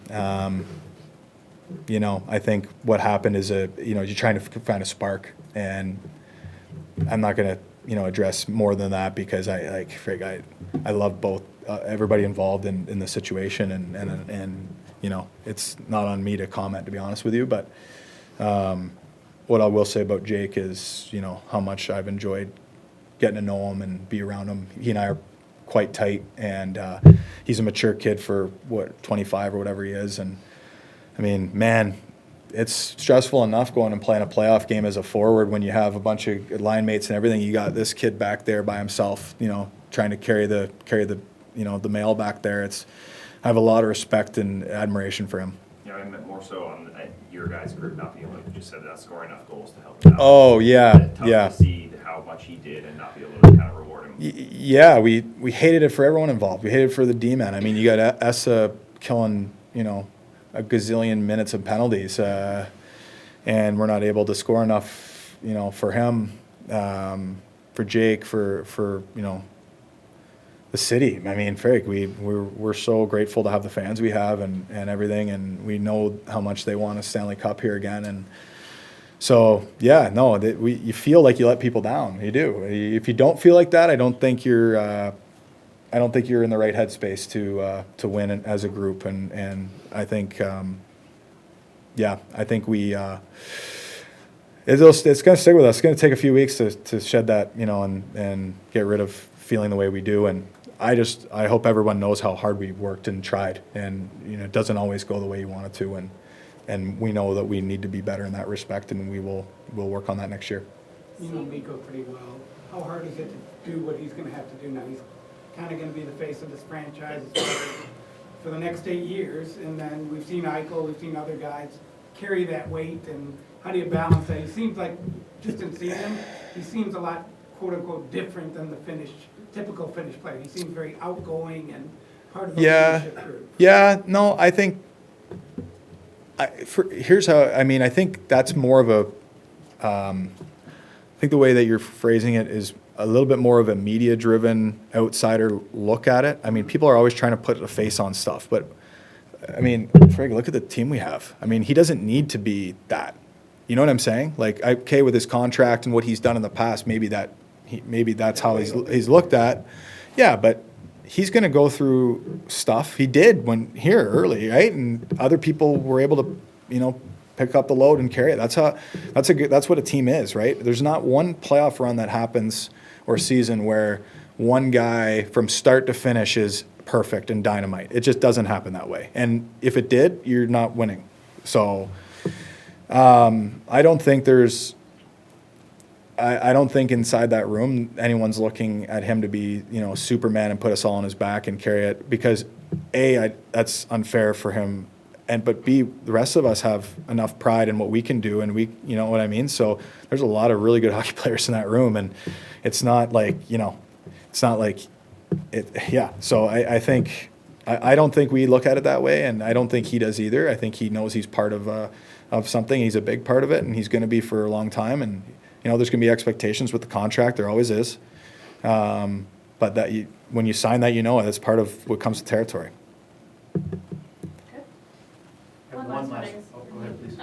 S12: You know, I think what happened is you're trying to find a spark, and I'm not going to, you know, address more than that because I love both everybody involved in the situation, and you know, it's not on me to comment, to be honest with you. But what I will say about Jake is, you know, how much I've enjoyed getting to know him and be around him. He and I are quite tight, and he's a mature kid for 25 or whatever he is. And I mean, man, it's stressful enough going and playing a playoff game as a forward when you have a bunch of line mates and everything. You got this kid back there by himself, you know, trying to carry the you know, the mail back there. I have a lot of respect and admiration for him.
S4: Yeah, I meant more so on your guys' group not being able to, you just said, not scoring enough goals to help him out.
S12: Oh yeah,
S4: Tough
S12: yeah.
S4: to see how much he did and not be able to kind of reward him.
S12: Yeah, we hated it for everyone involved. We hated it for the D-man. I mean, you got Essa killing, you know, a gazillion minutes of penalties, and we're not able to score enough, you know, for him, for Jake, for you know, the city. I mean, Frank, we're so grateful to have the fans we have and everything, and we know how much they want a Stanley Cup here again. And so, yeah, no, you feel like you let people down. You do. If you don't feel like that, I don't think you're in the right headspace to win as a group. And I think, I think we. It's going to stick with us. It's going to take a few weeks to shed that, you know, and get rid of feeling the way we do. And I hope everyone knows how hard we worked and tried. And, you know, it doesn't always go the way you want it to. And we know that we need to be better in that respect, and we'll work on that next year.
S6: You know Mikko pretty well. How hard is it to do what he's going to have to do now? He's kind of going to be the face of this franchise for the next 8 years. And then we've seen Eichel, we've seen other guys carry that weight. And how do you balance that? He seems like, just in seeing him, he seems a lot, quote unquote, different than the typical Finnish player. He seems very outgoing and part of the leadership group.
S12: Yeah, no, I think, here's how, I mean, I think that's more of a, I think the way that you're phrasing it is a little bit more of a media-driven outsider look at it. I mean, people are always trying to put a face on stuff, but I mean, Frank, look at the team we have. I mean, he doesn't need to be that. You know what I'm saying? Like, okay, with his contract and what he's done in the past, maybe that's how he's looked at. Yeah, but he's going to go through stuff. He did early, right? And other people were able to, you know, pick up the load and carry it. That's what a team is, right? There's not one playoff run that happens or season where one guy from start to finish is perfect and dynamite. It just doesn't happen that way. And if it did, you're not winning. So I don't think there's I don't think inside that room anyone's looking at him to be, Superman and put us all on his back and carry it, because that's unfair for him, but B, the rest of us have enough pride in what we can do, and we, you know what I mean? So there's a lot of really good hockey players in that room, and it's not like, So I think, I don't think we look at it that way, and I don't think he does either. I think he knows he's part of something. He's a big part of it, and he's going to be for a long time, and there's going to be expectations with the contract. There always is. But when you sign that, that's part of what comes with territory.
S5: One last
S8: Oh, go ahead, please.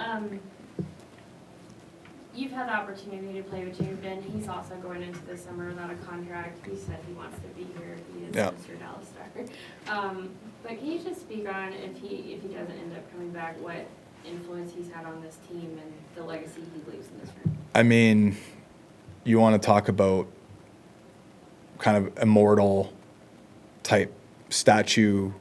S5: You've had the opportunity to play with James Ben. He's also going into the summer without a contract. He said he wants to be here. He is Mr. Dallas Star. But can you just speak on, if he doesn't end up coming back, what influence he's had on this team and the legacy he leaves in this room?
S12: I mean, you want to talk about kind of immortal type statue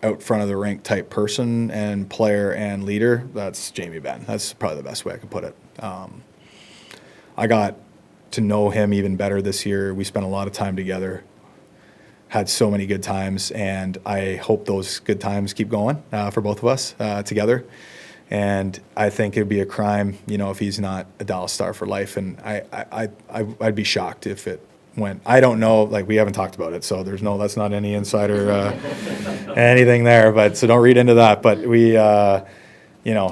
S12: out front of the rink type person and player and leader, that's Jamie Benn. That's probably the best way I could put it. I got to know him even better this year. We spent a lot of time together, had so many good times, and I hope those good times keep going for both of us together. And I think it'd be a crime, if he's not a Dallas Star for life. And I'd be shocked if it went. I don't know, we haven't talked about it, so that's not any insider anything there. But so don't read into that. But we,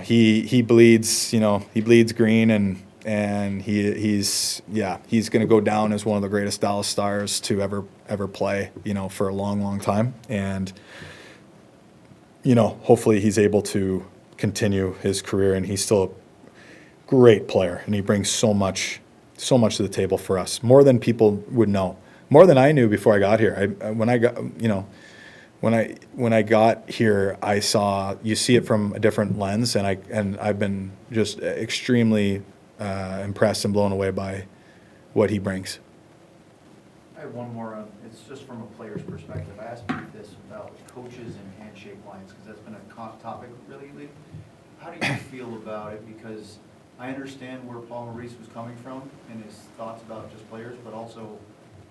S12: he bleeds, he bleeds green, and he's going to go down as one of the greatest Dallas Stars to ever play, for a long, long time. And hopefully he's able to continue his career, and he's still a great player, and he brings so much to the table for us, more than people would know, more than I knew before I got here. When I got here, I saw, you see it from a different lens, and I've been just extremely impressed and blown away by what he brings.
S8: I have one more. It's just from a player's perspective. I asked you this about coaches and handshake lines, because that's been a topic lately. How do you feel about it? Because I understand where Paul Maurice was coming from and his thoughts about just players, but also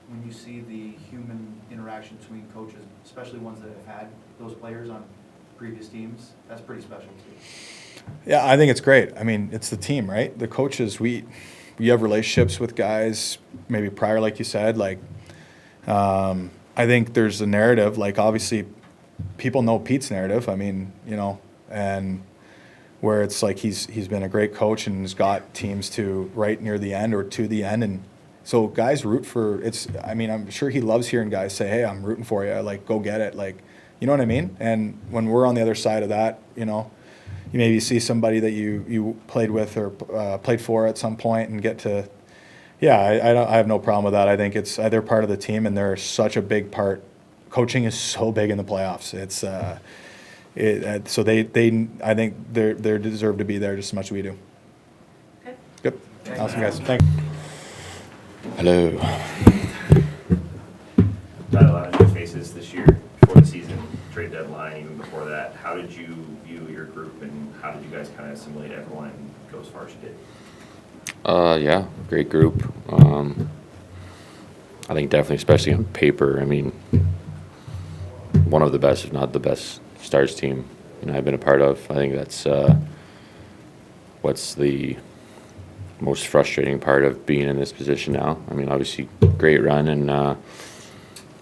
S8: when you see the human interaction between coaches, especially ones that have had those players on previous teams, that's pretty special too.
S12: Yeah, I think it's great. I mean, it's the team, right? The coaches, we have relationships with guys maybe prior, like you said. I think there's a narrative. Obviously, people know Pete's narrative. I mean, and where it's he's been a great coach and has got teams to right near the end or to the end, and so guys root for it's. I mean, I'm sure he loves hearing guys say, "Hey, I'm rooting for you. Go get it." You know what I mean? And when we're on the other side of that, you maybe see somebody that you played with or played for at some point and get to. Yeah, I have no problem with that. I think they're part of the team, and they're such a big part. Coaching is so big in the playoffs. It's so they I think they deserve to be there just as much as we do.
S5: Okay.
S12: Good. Awesome, guys. Thanks.
S2: Hello.
S4: Got a lot of new faces this year before the season, trade deadline, even before that. How did you view your group, and how did you guys kind of assimilate everyone and go as far as you did?
S13: Yeah, great group. I think definitely, especially on paper, I mean, one of the best, if not the best, Stars team I've been a part of. I think that's what's the most frustrating part of being in this position now. I mean, obviously, great run, and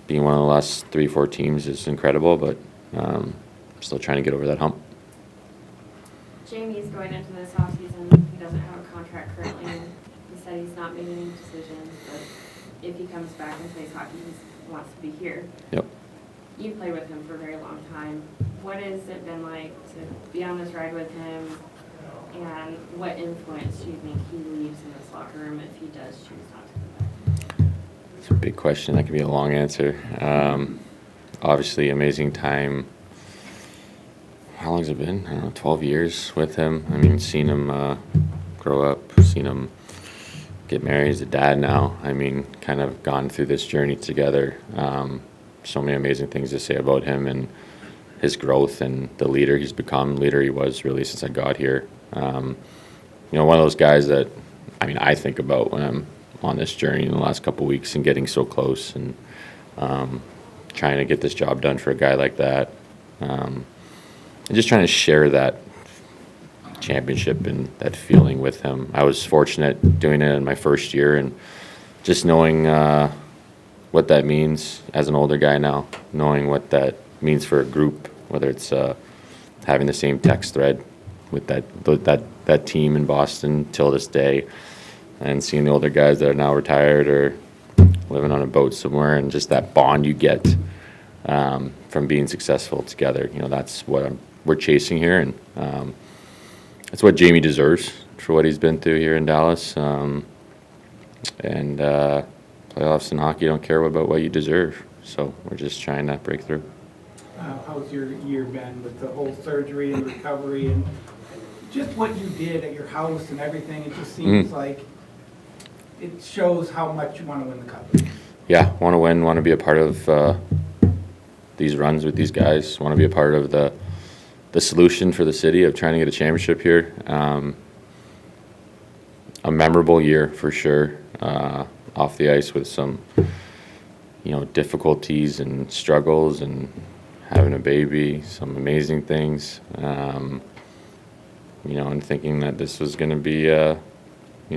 S13: being one of the last 3-4 teams is incredible, but still trying to get over that hump.
S5: Jamie's going into this offseason. He doesn't have a contract currently. He said he's not making any decisions, but if he comes back and plays hockey, he wants to be here.
S13: Yep.
S5: You've played with him for a very long time. What has it been like to be on this ride with him, and what influence do you think he leaves in this locker room if he does choose not to come back?
S13: It's a big question. That could be a long answer. Obviously, amazing time. How long has it been? I don't know, 12 years with him. I mean, seen him grow up, seen him get married. He's a dad now. I mean, kind of gone through this journey together. so many amazing things to say about him and his growth and the leader he's become, leader he was really since I got here. You know, one of those guys that, I mean, I think about when I'm on this journey in the last couple of weeks and getting so close and trying to get this job done for a guy like that. And just trying to share that championship and that feeling with him. I was fortunate doing it in my first year and just knowing what that means as an older guy now, knowing what that means for a group, whether it's having the same text thread with that team in Boston till this day, and seeing the older guys that are now retired or living on a boat somewhere, and just that bond you get from being successful together. You know, that's what we're chasing here, and it's what Jamie deserves for what he's been through here in Dallas. And playoffs in hockey don't care about what you deserve, so we're just trying to break through.
S6: How's your year been with the whole surgery and recovery and just what you did at your house and everything? It just seems like it shows how much you want to win the cup.
S13: Yeah, want to win, want to be a part of these runs with these guys, want to be a part of the solution for the city of trying to get a championship here. A memorable year for sure, off the ice with some, you know, difficulties and struggles and having a baby, some amazing things, you know, and thinking that this was going to be, you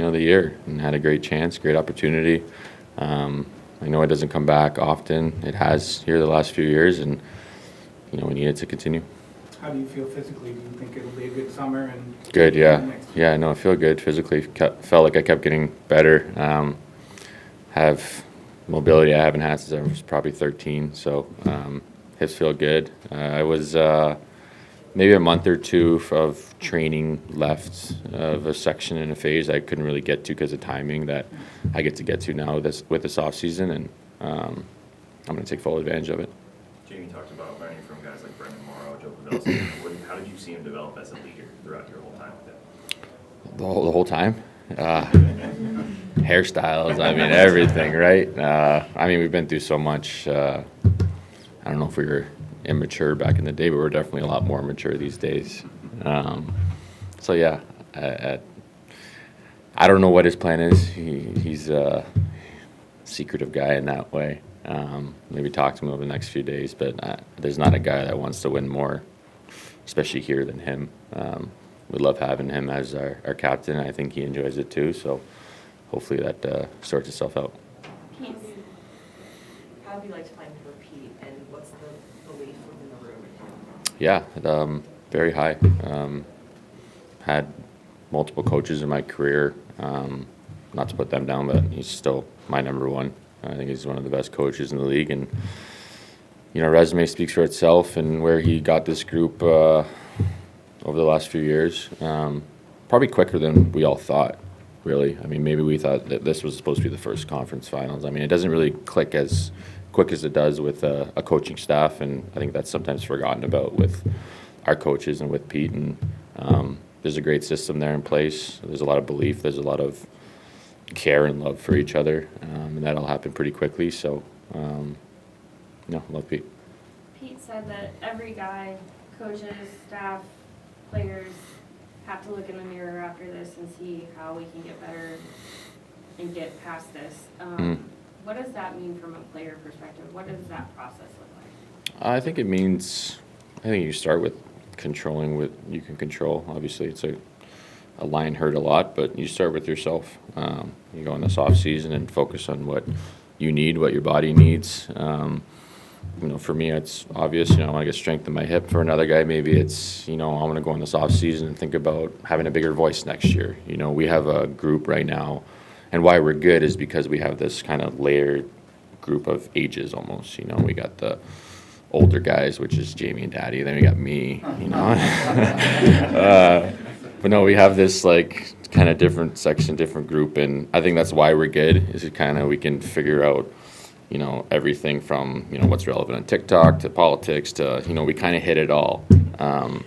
S13: know, the year, and had a great chance, great opportunity. I know it doesn't come back often. It has here the last few years, and, you know, we need it to continue.
S6: How do you feel physically? Do you think it'll be a good summer? And
S13: good, yeah. Yeah, no, I feel good physically. Felt like I kept getting better. Have mobility I haven't had since I was probably 13, so hips feel good. I was maybe a month or two of training left of a section in a phase I couldn't really get to because of timing that I get to now with this off season, and I'm going to take full advantage of it.
S4: Jamie talked about learning from guys like Brendan Morrow, Joe Pavelski. How did you see him develop as a leader throughout your whole time with him?
S13: The whole time? Hairstyles, I mean, everything, right? I mean, we've been through so much. I don't know if we were immature back in the day, but we're definitely a lot more mature these days. So, yeah, I don't know what his plan is. He's a secretive guy in that way. Maybe talk to him over the next few days, but there's not a guy that wants to win more, especially here, than him. We love having him as our captain. I think he enjoys it too, so hopefully that sorts itself out.
S1: Pete, how have you liked playing for Pete, and what's the belief within the room?
S13: Yeah, very high. Had multiple coaches in my career. Not to put them down, but he's still my number one. I think he's one of the best coaches in the league, and you know, resume speaks for itself. And where he got this group over the last few years, probably quicker than we all thought. Really, I mean, maybe we thought that this was supposed to be the first conference finals. I mean, it doesn't really click as quick as it does with a coaching staff, and I think that's sometimes forgotten about with our coaches and with Pete. And there's a great system there in place. There's a lot of belief. There's a lot of care and love for each other, and that all happened pretty quickly. So, love Pete.
S5: Pete said that every guy, coaches, staff, players, have to look in the mirror after this and see how we can get better and get past this. What does that mean from a player perspective? What does that process look like?
S13: I think it means, you start with controlling what you can control. Obviously, it's a line hurt a lot, but you start with yourself. You go in this off season and focus on what you need, what your body needs. For me, it's obvious, I want to get strength in my hip. For another guy, maybe it's, I want to go in this off season and think about having a bigger voice next year. We have a group right now, and why we're good is because we have this kind of layered group of ages almost. We got the older guys, which is Jamie and Daddy, then we got me, But no, we have this kind of different section, different group, and I think that's why we're good, is we can figure out, everything from, what's relevant on TikTok to politics to, we kind of hit it all. And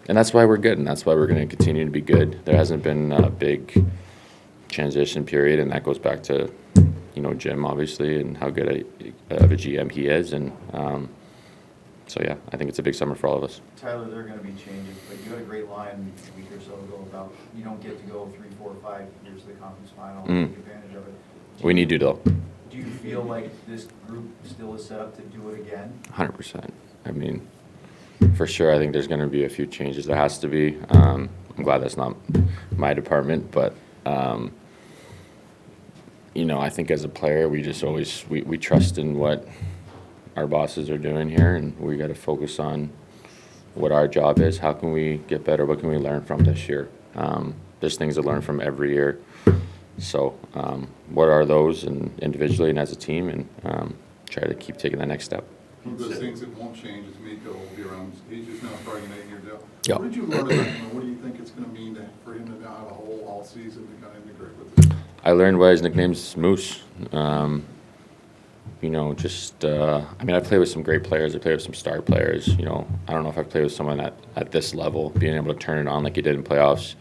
S13: that's why we're good, and that's why we're going to continue to be good. There hasn't been a big transition period, and that goes back to, Jim, obviously, and how good of a GM he is. And so, yeah, I think it's a big summer for all of us.
S8: Tyler, there are going to be changes, but you had a great line a week or so ago about you don't get to go 3, 4, 5 years to the conference final and take advantage of it.
S13: We need to, though.
S8: Do you feel like this group still is set up to do it again?
S13: 100%. I mean, for sure, I think there's going to be a few changes. There has to be. I'm glad that's not my department, but I think as a player, we just always we trust in what our bosses are doing here, and we got to focus on what our job is. How can we get better? What can we learn from this year? There's things to learn from every year. So, what are those, and individually and as a team, and try to keep taking that next step.
S11: One of those things that won't change is Miko will be around. He's just now starting an 8-year deal.
S10: Yep.
S11: What did you learn about him, and what do you think it's going to mean for him to now have a whole all season to kind of integrate with this?
S13: I learned why his nickname's Moose. I played with some great players. I played with some star players. I don't know if I've played with someone at this level, being able to turn it on like he did in playoffs.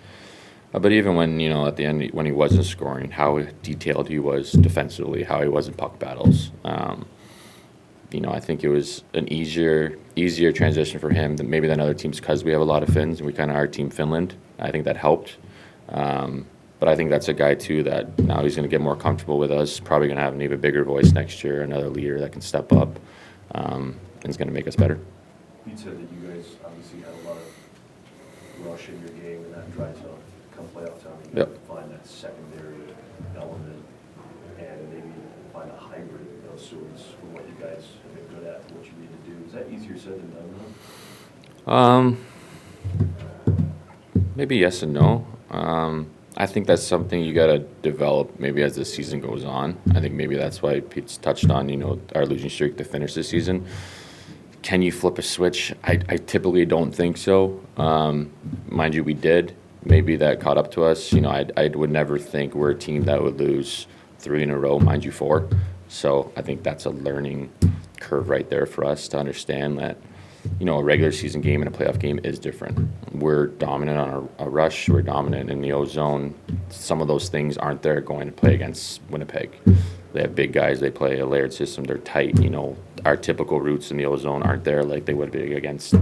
S13: But even when, at the end, when he wasn't scoring, how detailed he was defensively, how he was in puck battles. I think it was an easier transition for him than other teams because we have a lot of Finns, and we kind of are Team Finland. I think that helped. But I think that's a guy, too, that now he's going to get more comfortable with us, probably going to have an even bigger voice next year, another leader that can step up, and is going to make us better.
S14: You said that you guys obviously had a lot of rush in your game and that dry zone. Come playoff time, you got to find that secondary element and maybe find a hybrid of those sorts from what you guys have been good at and what you need to do. Is that easier said than done, though?
S13: Maybe yes and no. I think that's something you got to develop maybe as the season goes on. I think maybe that's why Pete's touched on, our losing streak to finish this season. Can you flip a switch? I typically don't think so. Mind you, we did. Maybe that caught up to us. I would never think we're a team that would lose 3 in a row, mind you, 4. So I think that's a learning curve right there for us to understand that, a regular season game and a playoff game is different. We're dominant on a rush. We're dominant in the O-zone. Some of those things aren't there going to play against Winnipeg. They have big guys. They play a layered system. They're tight. Our typical routes in the O-zone aren't there like they would be against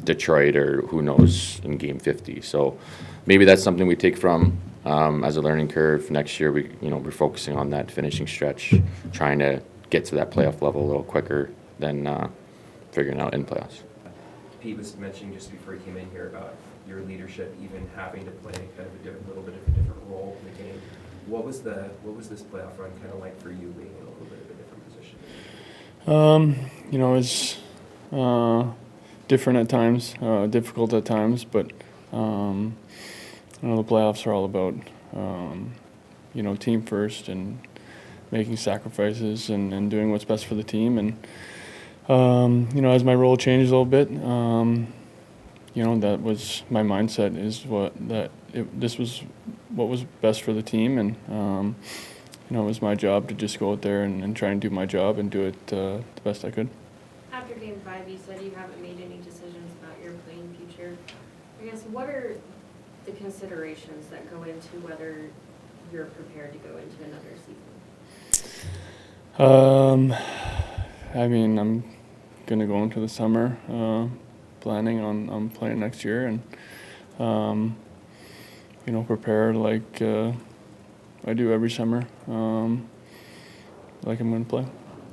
S13: Detroit or who knows in Game 50. So maybe that's something we take from as a learning curve. Next year, we're focusing on that finishing stretch, trying to get to that playoff level a little quicker than figuring out in playoffs.
S3: Pete was mentioning just before he came in here about your leadership, even having to play kind of a little bit of a different role in the game. What was this playoff run kind of like for you, being in a little bit of a different position?
S2: It's different at times, difficult at times, but the playoffs are all about team first and making sacrifices and doing what's best for the team. And as my role changed a little bit, that was my mindset, this was what was best for the team, and it was my job to just go out there and try and do my job and do it the best I could.
S5: After Game 5, you said you haven't made any decisions about your playing future. I guess, what are the considerations that go into whether you're prepared to go into another season?
S2: I'm going to go into the summer planning on playing next year and, prepare like I do every summer, like I'm going to play.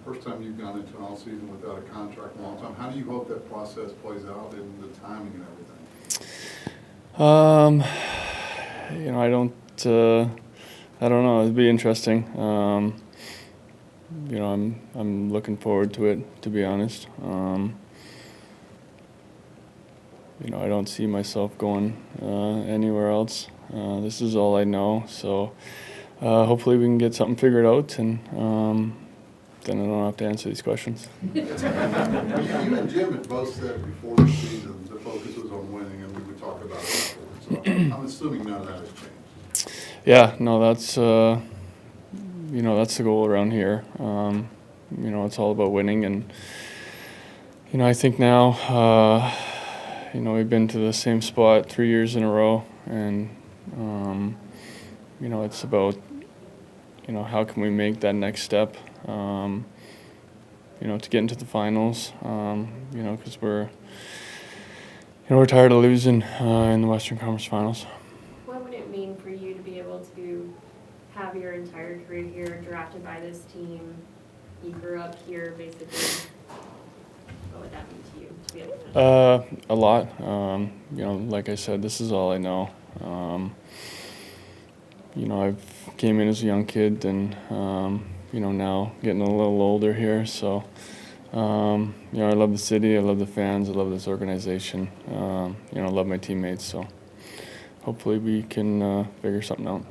S11: First time you've gone into an all-season without a contract in a long time. How do you hope that process plays out and the timing and everything? I don't know. It'd be interesting. I'm looking forward to it, to be honest. I don't see myself going anywhere else. This is all I know, so hopefully we can get something figured out, and then I don't have to answer these questions. You and Jim had both said before the season the focus was on winning, and we would talk about it afterwards. So I'm assuming none of that has changed.
S2: Yeah, no, that's that's the goal around here. It's all about winning, and I think now we've been to the same spot 3 years in a row, and it's about
S11: how can we make that next step, to get into the finals, because we're tired of losing in the Western Conference Finals.
S5: What would it mean for you to be able to have your entire career here, drafted by this team? You grew up here, basically. What would that mean to you to be able to?
S11: A lot. Like I said, this is all I know. I've came in as a young kid and, now getting a little older here. So, I love the city, I love the fans, I love this organization. I love my teammates. So hopefully we can figure something out.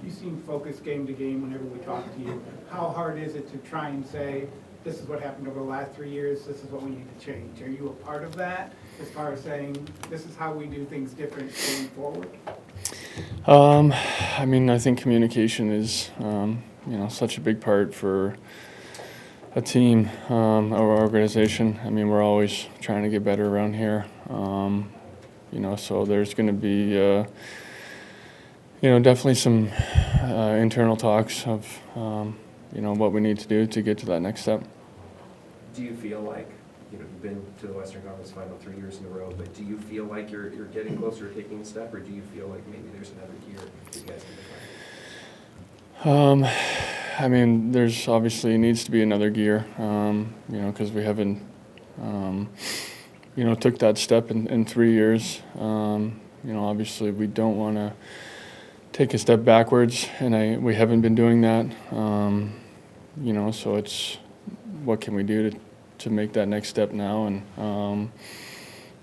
S6: You seem focused game to game whenever we talk to you. How hard is it to try and say, this is what happened over the last 3 years, this is what we need to change? Are you a part of that as far as saying, this is how we do things different going forward?
S11: I think communication is, such a big part for a team, our organization. We're always trying to get better around here. So there's going to be, definitely some internal talks of, what we need to do to get to that next step.
S3: Do you feel like, you've been to the Western Conference Final 3 years in a row, but do you feel like you're getting closer to taking a step, or do you feel like maybe there's another gear that you guys can define?
S11: There's obviously needs to be another gear, because we haven't, took that step in 3 years. Obviously we don't want to take a step backwards, and we haven't been doing that. So it's what can we do to make that next step now? And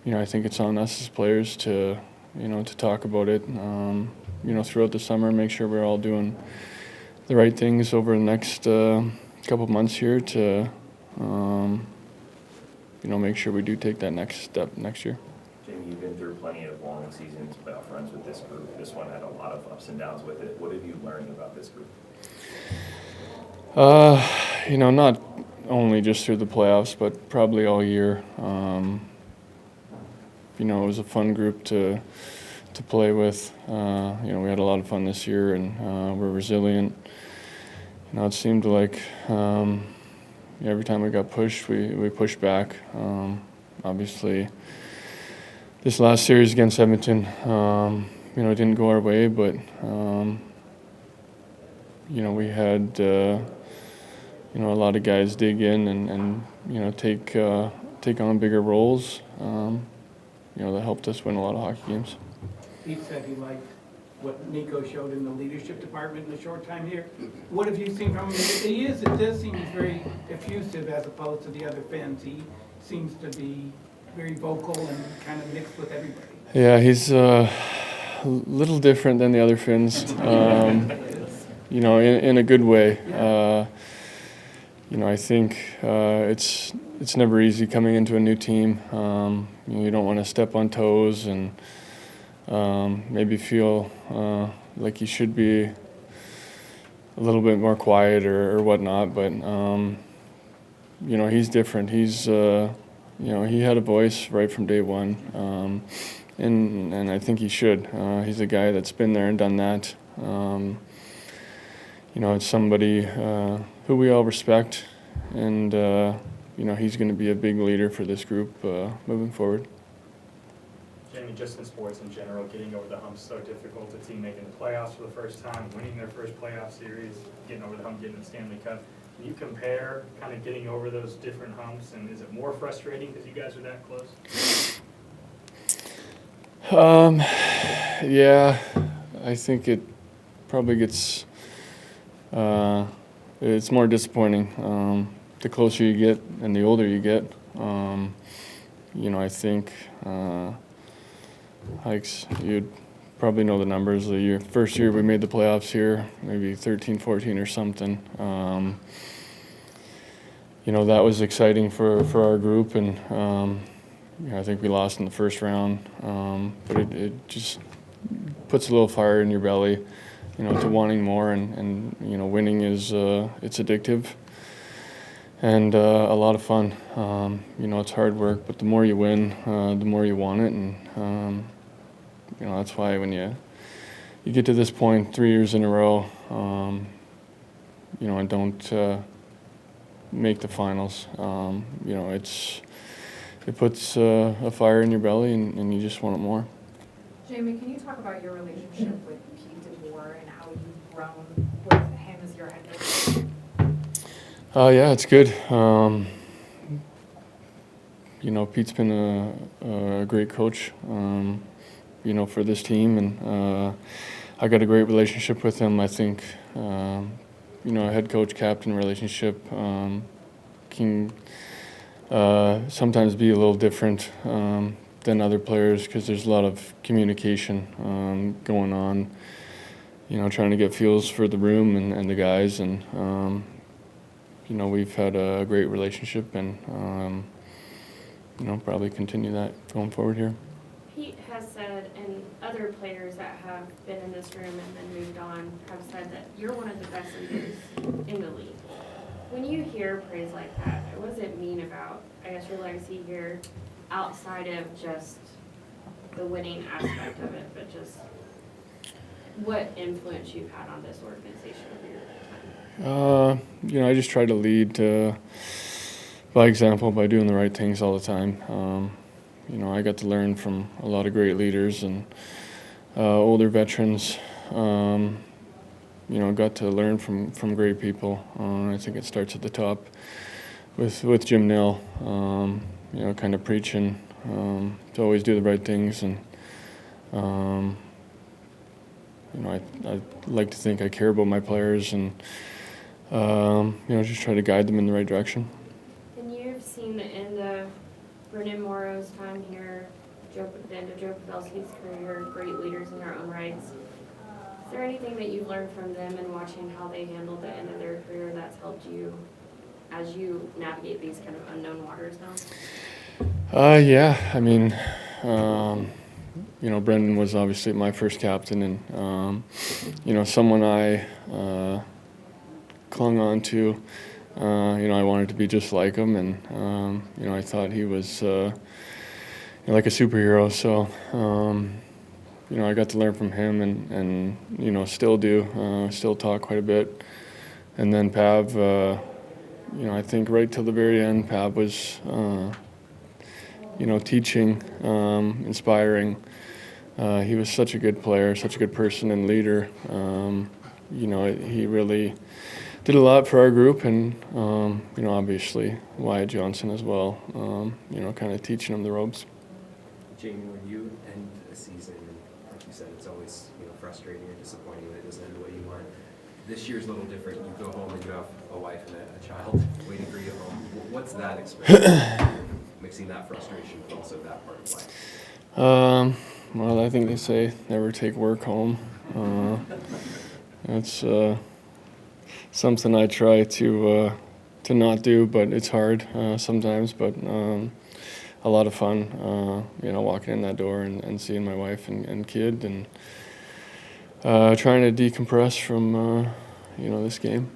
S11: I think it's on us as players to to talk about it. Throughout the summer, make sure we're all doing the right things over the next couple of months here to make sure we do take that next step next year.
S4: Jamie, you've been through plenty of long seasons, playoff runs with this group. This one had a lot of ups and downs with it. What have you learned about this group?
S11: Not only just through the playoffs, but probably all year. It was a fun group to play with. We had a lot of fun this year, and we're resilient. It seemed like every time we got pushed, we pushed back. Obviously, this last series against Edmonton, it didn't go our way, but we had a lot of guys dig in and take on bigger roles. That helped us win a lot of hockey games.
S6: Pete said he liked what Nico showed in the leadership department in the short time here. What have you seen from him? It does seem he's very effusive as opposed to the other fans. He seems to be very vocal and kind of mixed with everybody.
S11: Yeah, he's a little different than the other Finns, in a good way. I think it's never easy coming into a new team. You don't want to step on toes and maybe feel like you should be a little bit more quiet or whatnot. But he's different. He's he had a voice right from day one, and I think he should. He's a guy that's been there and done that. It's somebody who we all respect, and he's going to be a big leader for this group moving forward.
S7: Jamie, just in sports in general, getting over the hump is so difficult. A team making the playoffs for the first time, winning their first playoff series, getting over the hump, getting the Stanley Cup. Can you compare kind of getting over those different humps, and is it more frustrating because you guys are that close?
S11: Yeah, I think it probably gets, it's more disappointing the closer you get and the older you get. I think, Hikes, you'd probably know the numbers. The first year we made the playoffs here, maybe 13, 14 or something. That was exciting for our group, and I think we lost in the first round. But it just puts a little fire in your belly, to wanting more, and winning is it's addictive and a lot of fun. It's hard work, but the more you win, the more you want it, and that's why when you get to this point 3 years in a row, you know, I don't make the finals. You know, it puts a fire in your belly, and you just want it more.
S15: Jamie, can you talk about your relationship with Pete DeBoer and how you've grown with him as your head coach?
S11: Yeah, it's good. You know, Pete's been a great coach, you know, for this team, and I got a great relationship with him. I think, you know, a head coach-captain relationship can sometimes be a little different than other players because there's a lot of communication going on, you know, trying to get feels for the room and the guys, and you know, we've had a great relationship, and you know, probably continue that going forward here.
S5: Pete has said, and other players that have been in this room and then moved on have said that you're one of the best leaders in the league. When you hear praise like that, what does it mean about, I guess, your legacy here outside of just the winning aspect of it, but just what influence you've had on this organization over your time?
S11: You know, I just try to lead by example, by doing the right things all the time. You know, I got to learn from a lot of great leaders and older veterans. You know, got to learn from great people. I think it starts at the top with Jim Nill. You know, kind of preaching to always do the right things, and you know, I like to think I care about my players, and you know, just try to guide them in the right direction.
S5: And you've seen the end of Brendan Morrow's time here, the end of Joe Pavelski's career, great leaders in their own rights. Is there anything that you've learned from them and watching how they handled the end of their career that's helped you as you navigate these kind of unknown waters now?
S11: Yeah, I mean, you know, Brendan was obviously my first captain, and you know, someone I clung on to. You know, I wanted to be just like him, and you know, I thought he was like a superhero. So you know, I got to learn from him, and you know, still do, still talk quite a bit. And then Pav, you know, I think right till the very end, Pav was you know, teaching, inspiring. He was such a good player, such a good person and leader. You know, he really did a lot for our group, and you know, obviously Wyatt Johnson as well. You know, kind of teaching him the ropes.
S3: Jamie, when you end a season, like you said, it's always, you know, frustrating or disappointing that it doesn't end the way you want. This year's a little different. You go home and you have a wife and a child waiting for you at home. What's that experience? Mixing that frustration with also that part of life.
S11: Well, I think they say never take work home. That's something I try to not do, but it's hard sometimes. But a lot of fun, you know, walking in that door and seeing my wife and kid, and trying to decompress from you know, this game.